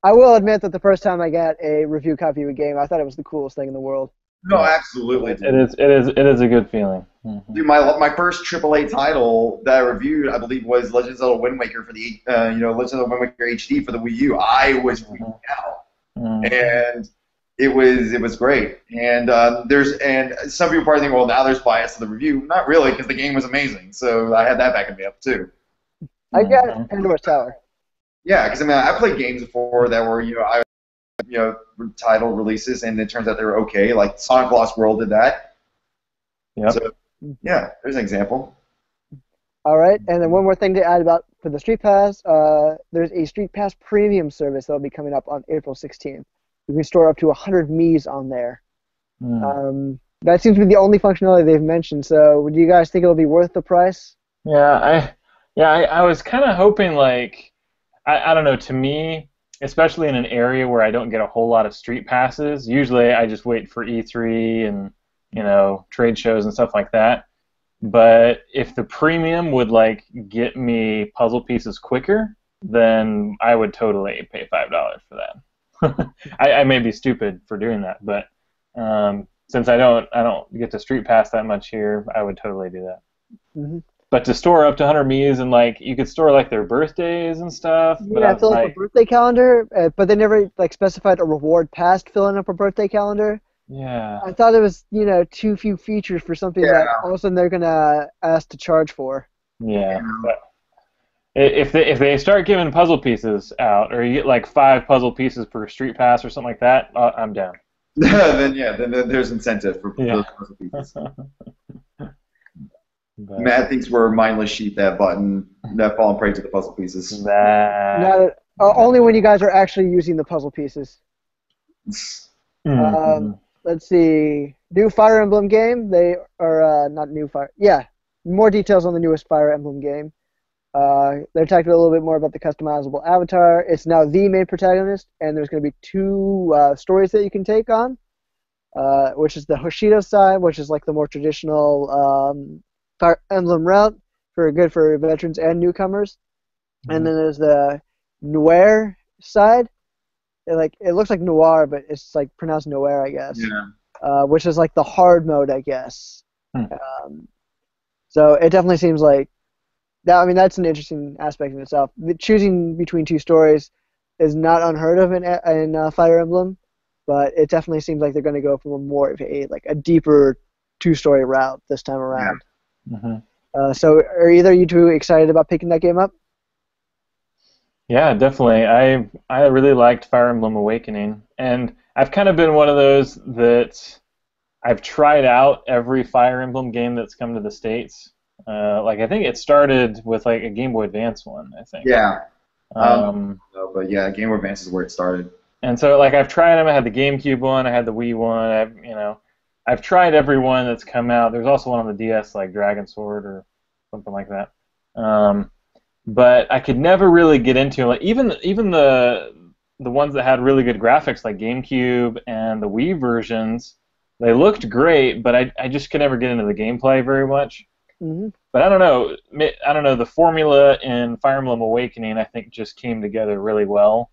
I will admit that the first time I got a review copy of a game, I thought it was the coolest thing in the world. No, absolutely. It is a good feeling. Mm-hmm. Dude, my first AAA title that I reviewed, I believe, was Legend of Zelda Wind Waker for the Legend of Zelda Wind Waker HD for the Wii U. I was freaking out, and it was great. And some people probably think, well, now there's bias to the review. Not really, because the game was amazing. So I had that backing me up too. I got Pandora's Tower. Yeah, because I played games before that were title releases, and it turns out they were okay. Like Sonic Lost World did that. Yeah. So yeah, there's an example. All right, and then one more thing to add about for the Street Pass. There's a Street Pass Premium service that will be coming up on April 16th. You can store up to 100 Miis on there. That seems to be the only functionality they've mentioned. So, do you guys think it'll be worth the price? Yeah, I was kind of hoping I don't know. To me, especially in an area where I don't get a whole lot of Street Passes, usually I just wait for E3 and trade shows and stuff like that. But if the premium would get me puzzle pieces quicker, then I would totally pay $5 for that. I may be stupid for doing that, but since I don't get to Street Pass that much here, I would totally do that. Mm-hmm. but to store up to 100 Mii's and like you could store like their birthdays and stuff. But Yeah, I I was feel like a like, birthday calendar, but they never like specified a reward past filling up a birthday calendar. yeah, I thought it was, too few features for something that Yeah. all of a sudden they're gonna ask to charge for. yeah. But if they start giving puzzle pieces out, or you get like 5 puzzle pieces per street pass or something like that, I'm down. then there's incentive for Yeah. those puzzle pieces. But Matt thinks we're mindless sheep that fallen prey to the puzzle pieces. that. Only when you guys are actually using the puzzle pieces. Mhm. Let's see. New Fire Emblem game. They are not new Fire. Yeah, more details on the newest Fire Emblem game. They're talking a little bit more about the customizable avatar. It's now the main protagonist, and there's going to be 2 stories that you can take on, which is the Hoshido side, which is like the more traditional Fire Emblem route good for veterans and newcomers. And then there's the Noir side. It looks like noir, but it's like pronounced noir, I guess. Yeah. Which is like the hard mode, I guess. Hmm. So it definitely seems like that. I mean, that's an interesting aspect in itself. Choosing between 2 stories is not unheard of in Fire Emblem, but it definitely seems like they're going to go for more of a deeper 2-story route this time around. So are either of you 2 excited about picking that game up? Yeah, definitely. I really liked Fire Emblem Awakening, and I've kind of been one of those that I've tried out every Fire Emblem game that's come to the States. Like I think it started with like a Game Boy Advance one, I think. Yeah. But yeah, Game Boy Advance is where it started. And so like I've tried them. I had the GameCube one, I had the Wii one. I've tried every one that's come out. There's also one on the DS, like Dragon Sword or something like that. But I could never really get into like even the ones that had really good graphics like GameCube and the Wii versions. They looked great, but I just could never get into the gameplay very much. Mm-hmm. But I don't know. The formula in Fire Emblem Awakening I think just came together really well,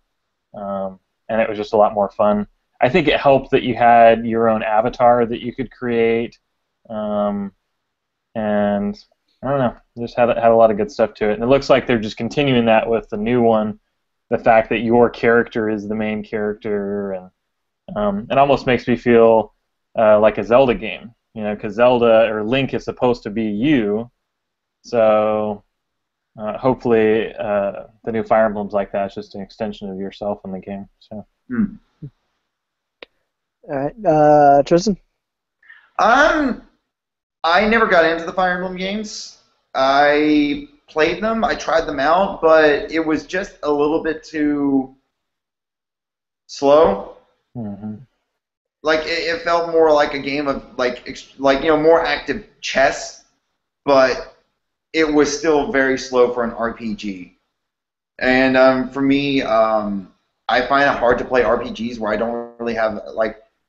and it was just a lot more fun. I think it helped that you had your own avatar that you could create, and I don't know, just had a lot of good stuff to it. And it looks like they're just continuing that with the new one, the fact that your character is the main character, and it almost makes me feel like a Zelda game, because Zelda or Link is supposed to be you. So hopefully the new Fire Emblem's like that. It's just an extension of yourself in the game. So. All right, Tristan? I never got into the Fire Emblem games. I played them, I tried them out, but it was just a little bit too slow. Mm-hmm. Like it felt more like a game of more active chess, but it was still very slow for an RPG. And for me, I find it hard to play RPGs where I don't really have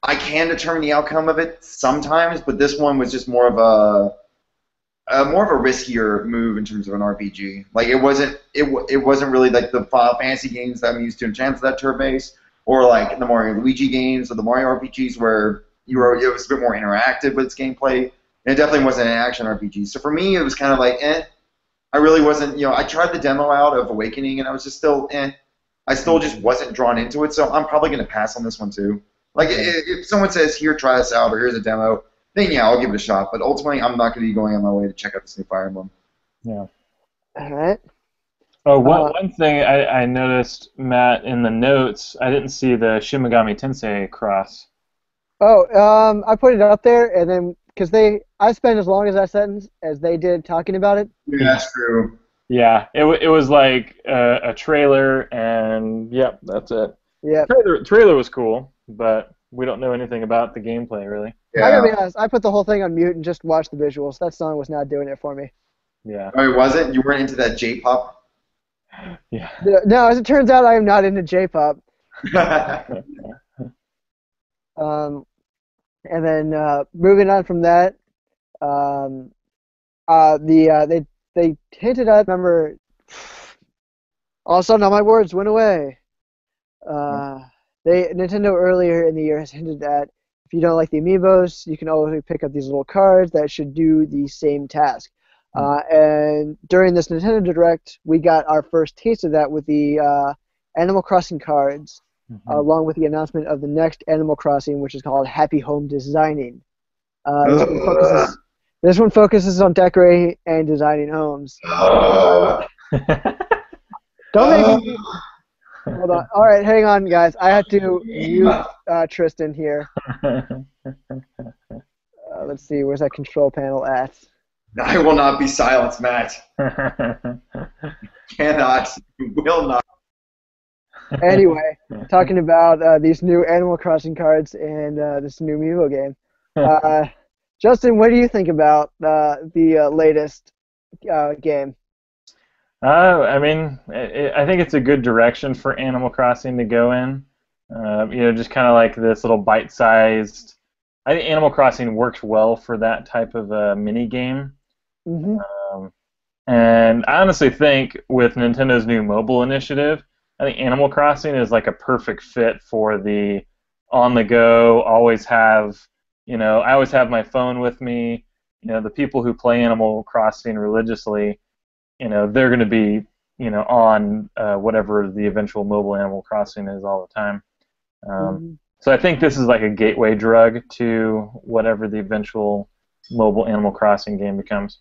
I can determine the outcome of it sometimes, but this one was just more of a riskier move in terms of an RPG. Like it wasn't really like the Final Fantasy games that I'm used to in terms of that turn base, or like the Mario and Luigi games or the Mario RPGs where it was a bit more interactive with its gameplay. And it definitely wasn't an action RPG. So for me, it was kind of like I really wasn't. I tried the demo out of Awakening, and I was just still I still just wasn't drawn into it. So I'm probably going to pass on this one too. Like if someone says, "Here, try this out," or "Here's a demo," then yeah, I'll give it a shot. But ultimately, I'm not going to be going on my way to check out this new Fire Emblem. Yeah. All right. Oh, one thing I noticed, Matt, in the notes, I didn't see the Shin Megami Tensei cross. Oh, I put it up there, and then because I spent as long as that sentence as they did talking about it. Yeah, that's true. Yeah, it was like a trailer, and yep, that's it. Yeah. Trailer was cool, but we don't know anything about the gameplay really. Yeah. I gotta be honest, I put the whole thing on mute and just watched the visuals. That song was not doing it for me. Yeah. Oh, was it? You weren't into that J-pop? Yeah. No, as it turns out, I am not into J-pop. And then moving on from that, they hinted at. Remember, all of a sudden all my words went away. Nintendo earlier in the year has hinted at if you don't like the amiibos, you can always pick up these little cards that should do the same task. And during this Nintendo Direct, we got our first taste of that with the Animal Crossing cards, along with the announcement of the next Animal Crossing, which is called Happy Home Designing. This one focuses on decorating and designing homes. Don't make me. Hold on. All right, hang on, guys. I have to mute Tristan here. Let's see. Where's that control panel at? I will not be silenced, Matt. Cannot. Will not. Anyway, talking about these new Animal Crossing cards and this new Amiibo game. Justin, what do you think about the latest game? I mean, I think it's a good direction for Animal Crossing to go in. Just kind of like this little bite-sized. I think Animal Crossing works well for that type of a mini game. And I honestly think with Nintendo's new mobile initiative, I think Animal Crossing is like a perfect fit for the on-the-go. Always have, I always have my phone with me. The people who play Animal Crossing religiously. They're going to be, on whatever the eventual mobile Animal Crossing is all the time. So I think this is like a gateway drug to whatever the eventual mobile Animal Crossing game becomes.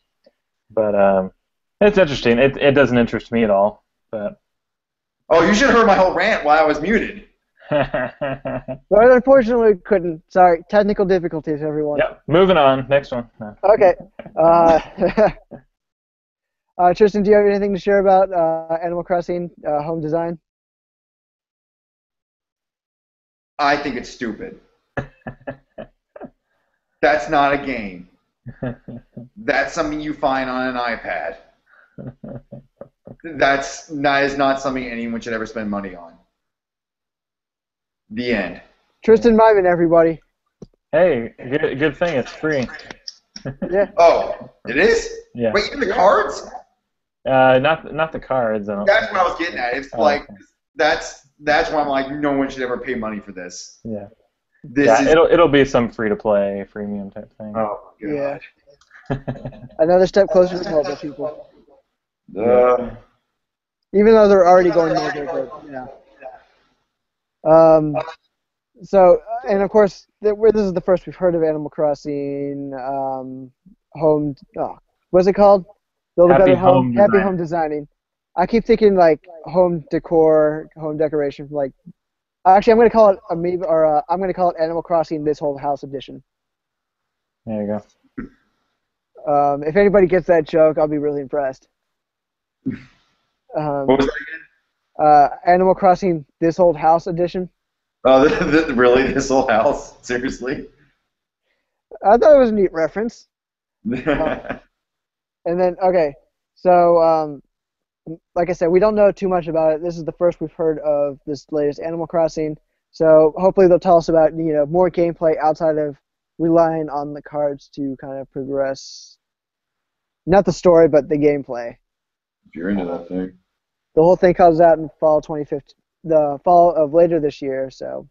But it's interesting. It doesn't interest me at all. But oh, you should have heard my whole rant while I was muted. Well, unfortunately, couldn't. Sorry, technical difficulties, everyone. Yep. Moving on. Next one. No. Okay. Tristan, do you have anything to share about Animal Crossing home design? I think it's stupid. That's not a game. That's something you find on an iPad. That is not something anyone should ever spend money on. The end. Tristan Myman, everybody. Hey, good thing it's free. Yeah. Oh, it is? Yeah. Wait, even the cards? Not the cards. That's what I was getting at. It's like that's why I'm like, no one should ever pay money for this. Yeah. This is... it'll be some free to play, freemium type thing. Oh God. Yeah. Another step closer to mobile, people. Even though they're already going mobile, but yeah. So, and of course, this is the first we've heard of Animal Crossing home. What's it called? Build a Happy better home. Happy home designing. I keep thinking like home decor, home decoration. Like, actually, I'm gonna call it Amiibo, or I'm gonna call it Animal Crossing This Whole House Edition. There you go. If anybody gets that joke, I'll be really impressed. What was that again? Animal Crossing This Whole House Edition. Oh, really? This whole house? Seriously? I thought it was a neat reference. And then, okay, so like I said, we don't know too much about it. This is the first we've heard of this latest Animal Crossing. So hopefully they'll tell us about more gameplay outside of relying on the cards to kind of progress. Not the story, but the gameplay. If you're into that thing. The whole thing comes out in fall 2015, the fall of later this year. So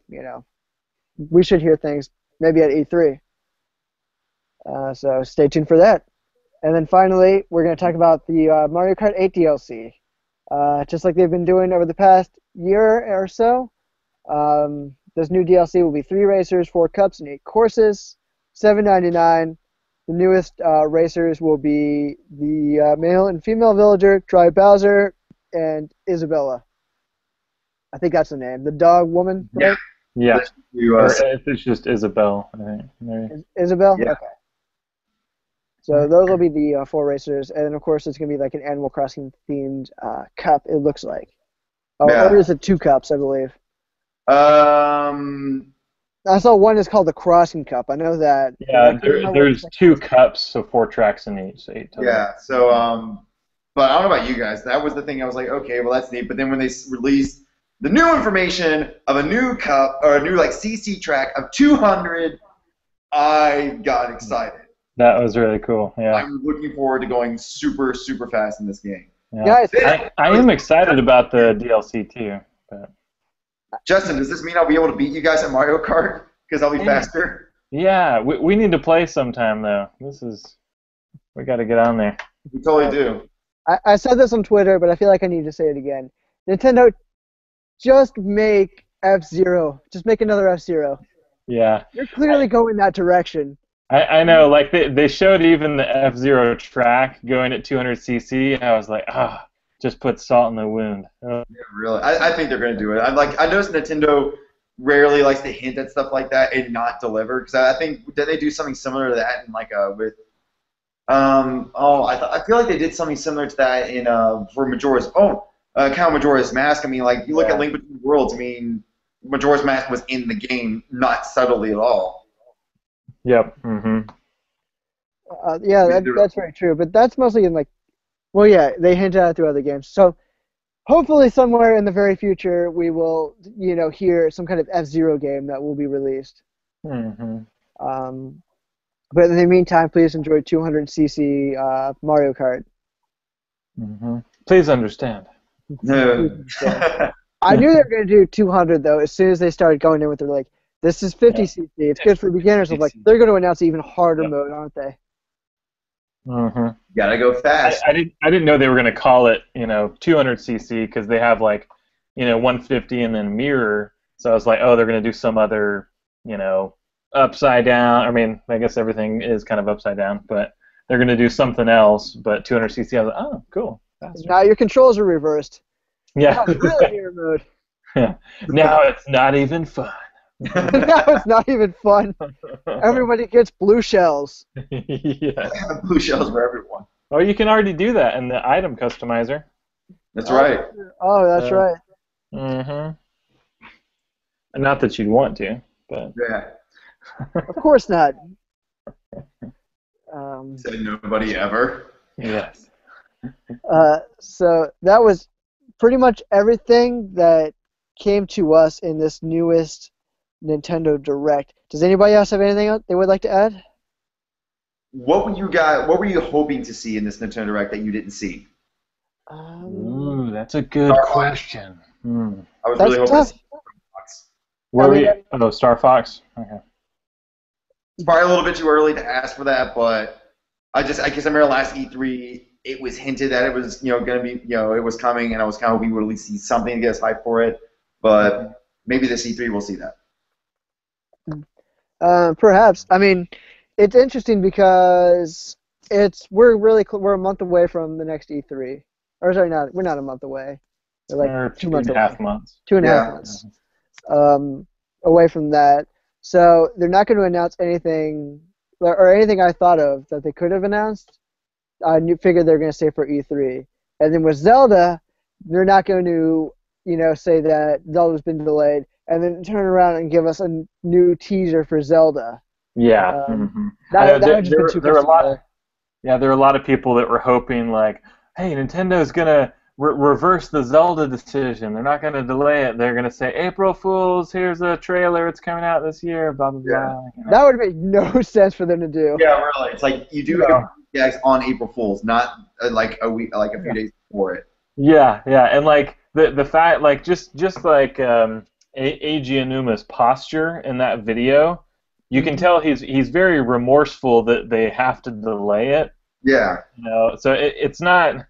we should hear things maybe at E3. So stay tuned for that. And then finally, we're going to talk about the Mario Kart 8 DLC. Just like they've been doing over the past year or so, this new DLC will be 3 racers, 4 cups, and 8 courses, $7.99. The newest racers will be the male and female villager, Dry Bowser, and Isabella. I think that's the name. The dog woman, right? Yeah. It's just Isabel, I think. Maybe. Isabel? Yeah. Okay. So those will be the 4 racers, and then of course it's going to be like an Animal Crossing themed cup, it looks like. Oh, Yeah. or is it 2 cups, I believe? I saw one is called the Crossing Cup. I know that. Yeah, there's 2 cups, so 4 tracks in each, so 8 total. Yeah, so, but I don't know about you guys. That was the thing I was like, okay, well, that's neat. But then when they released the new information of a new cup, or a new, CC track of 200, I got excited. That was really cool, yeah. I'm looking forward to going super, super fast in this game. Yeah. Guys, I am excited about the DLC, too. But... Justin, does this mean I'll be able to beat you guys at Mario Kart? Because I'll be faster? Yeah, we need to play sometime, though. We got to get on there. We totally do. I said this on Twitter, but I feel like I need to say it again. Nintendo, just make F-Zero. Just make another F-Zero. Yeah. You're clearly going that direction. I know, like they showed even the F-Zero track going at 200cc, and I was like, just put salt in the wound. Oh. Yeah, really. I think they're going to do it. I noticed Nintendo rarely likes to hint at stuff like that and not deliver, because I think that they do something similar to that in with I feel like they did something similar to that in for Majora's Count Majora's Mask. I mean, like you look at Link Between Worlds. I mean, Majora's Mask was in the game, not subtly at all. Yep. Mm-hmm. Yeah, that's very true. But that's mostly in well, yeah, they hint at it through other games. So hopefully somewhere in the very future we will, hear some kind of F-Zero game that will be released. Mm-hmm. But in the meantime, please enjoy 200cc Mario Kart. Mm-hmm. Please understand. I knew they were going to do 200 though. As soon as they started going in with their this is 50cc. It's good for beginners. I'm they're going to announce an even harder mode, aren't they? Mm-hmm. Gotta go fast. I didn't know they were going to call it 200cc because they have 150 and then mirror. So I was like, oh, they're going to do some other upside down. I mean, I guess everything is kind of upside down, but they're going to do something else. But 200cc, I was like, oh, cool. Now your controls are reversed. Yeah. Now it's really mirror mode. Now it's not even fun. Now it's not even fun. Everybody gets blue shells. Yeah. Blue shells for everyone. Oh, you can already do that in the item customizer. That's right. Oh, that's right. Mm-hmm. Not that you'd want to, but yeah. Of course not. Said nobody ever. Yes. So that was pretty much everything that came to us in this newest Nintendo Direct. Does anybody else have anything else they would like to add? What were you hoping to see in this Nintendo Direct that you didn't see? Ooh, that's a good question. I was really hoping to see Star Fox. Star Fox? Okay. It's probably a little bit too early to ask for that, but I guess I remember last E3 it was hinted that it was going to be it was coming, and I was kind of hoping we would at least see something to get us hyped for it. But maybe this E3 we'll see that. Perhaps. I mean, it's interesting because we're a month away from the next E3. Or sorry, we're not a month away. We're 2 months away. 2.5 months. 2.5 months. Away from that. So they're not going to announce anything or anything I thought of that they could have announced. I figured they were going to say for E3. And then with Zelda, they're not going to, say that Zelda's been delayed and then turn around and give us a new teaser for Zelda. Yeah. That would just be too there are a lot of people that were hoping hey, Nintendo's going to reverse the Zelda decision. They're not going to delay it. They're going to say, April Fools, here's a trailer. It's coming out this year, blah, blah, blah. That would make no sense for them to do. Yeah, really. It's like you do guys on April Fools, not a few days before it. Yeah, and the fact, just Eiji Aonuma's posture in that video, you can tell he's very remorseful that they have to delay it. Yeah. So it's not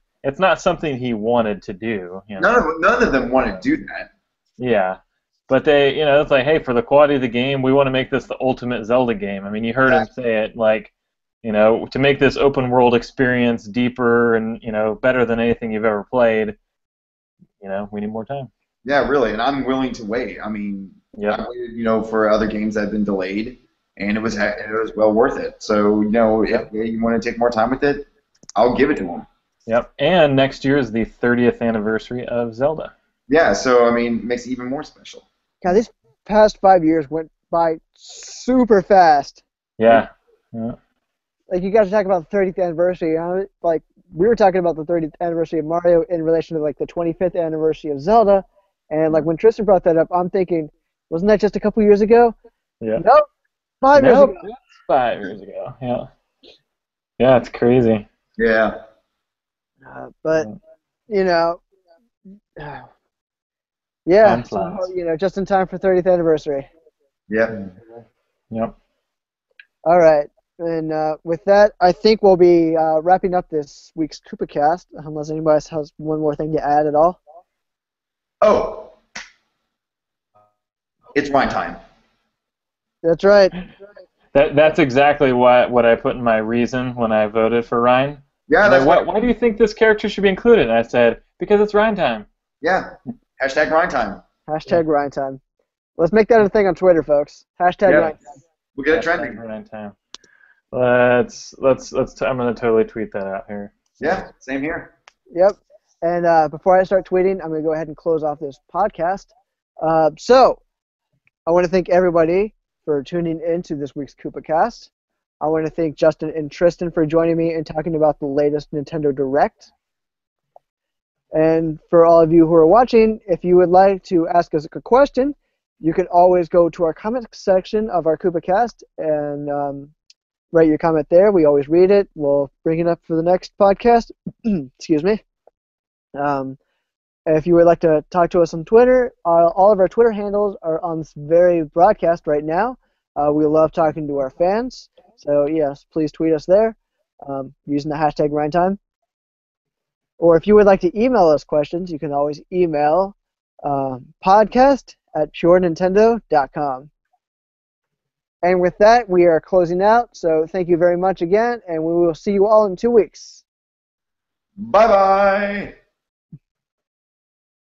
something he wanted to do. None of them want to do that. Yeah, but they, it's like, hey, for the quality of the game, we want to make this the ultimate Zelda game. I mean, you heard him say it, to make this open world experience deeper and better than anything you've ever played. We need more time. Yeah, really, and I'm willing to wait. I mean, I waited, for other games that have been delayed, and it was well worth it. So, if you want to take more time with it, I'll give it to them. Yep, and next year is the 30th anniversary of Zelda. Yeah, so, I mean, it makes it even more special. God, these past 5 years went by super fast. Yeah. You guys are talking about the 30th anniversary. We were talking about the 30th anniversary of Mario in relation to, the 25th anniversary of Zelda. And, when Tristan brought that up, I'm thinking, wasn't that just a couple years ago? Yeah. Nope. 5 years ago. 5 years ago, yeah. Yeah, it's crazy. Yeah. Just in time for 30th anniversary. Yep. Yep. All right. And with that, I think we'll be wrapping up this week's Koopa Cast, unless anybody else has one more thing to add at all. Oh, it's wine time. That's right. That's exactly what I put in my reason when I voted for Ryan. Yeah, that's why do you think this character should be included? And I said, because it's Ryan time. Yeah. Hashtag Ryan time. Hashtag Ryan time. Let's make that a thing on Twitter, folks. Hashtag Ryan time. We'll get it Hashtag trending. Ryan time. I'm gonna totally tweet that out here. Yeah, same here. Yep. And before I start tweeting, I'm going to go ahead and close off this podcast. So, I want to thank everybody for tuning in to this week's Koopa Cast. I want to thank Justin and Tristan for joining me and talking about the latest Nintendo Direct. And for all of you who are watching, if you would like to ask us a question, you can always go to our comment section of our Koopa Cast and write your comment there. We always read it. We'll bring it up for the next podcast. Excuse me. If you would like to talk to us on Twitter, all of our Twitter handles are on this very broadcast right now. We love talking to our fans. So, yes, please tweet us there using the hashtag RhineTime. Or if you would like to email us questions, you can always email podcast@purenintendo.com. And with that, we are closing out. So thank you very much again, and we will see you all in 2 weeks. Bye-bye.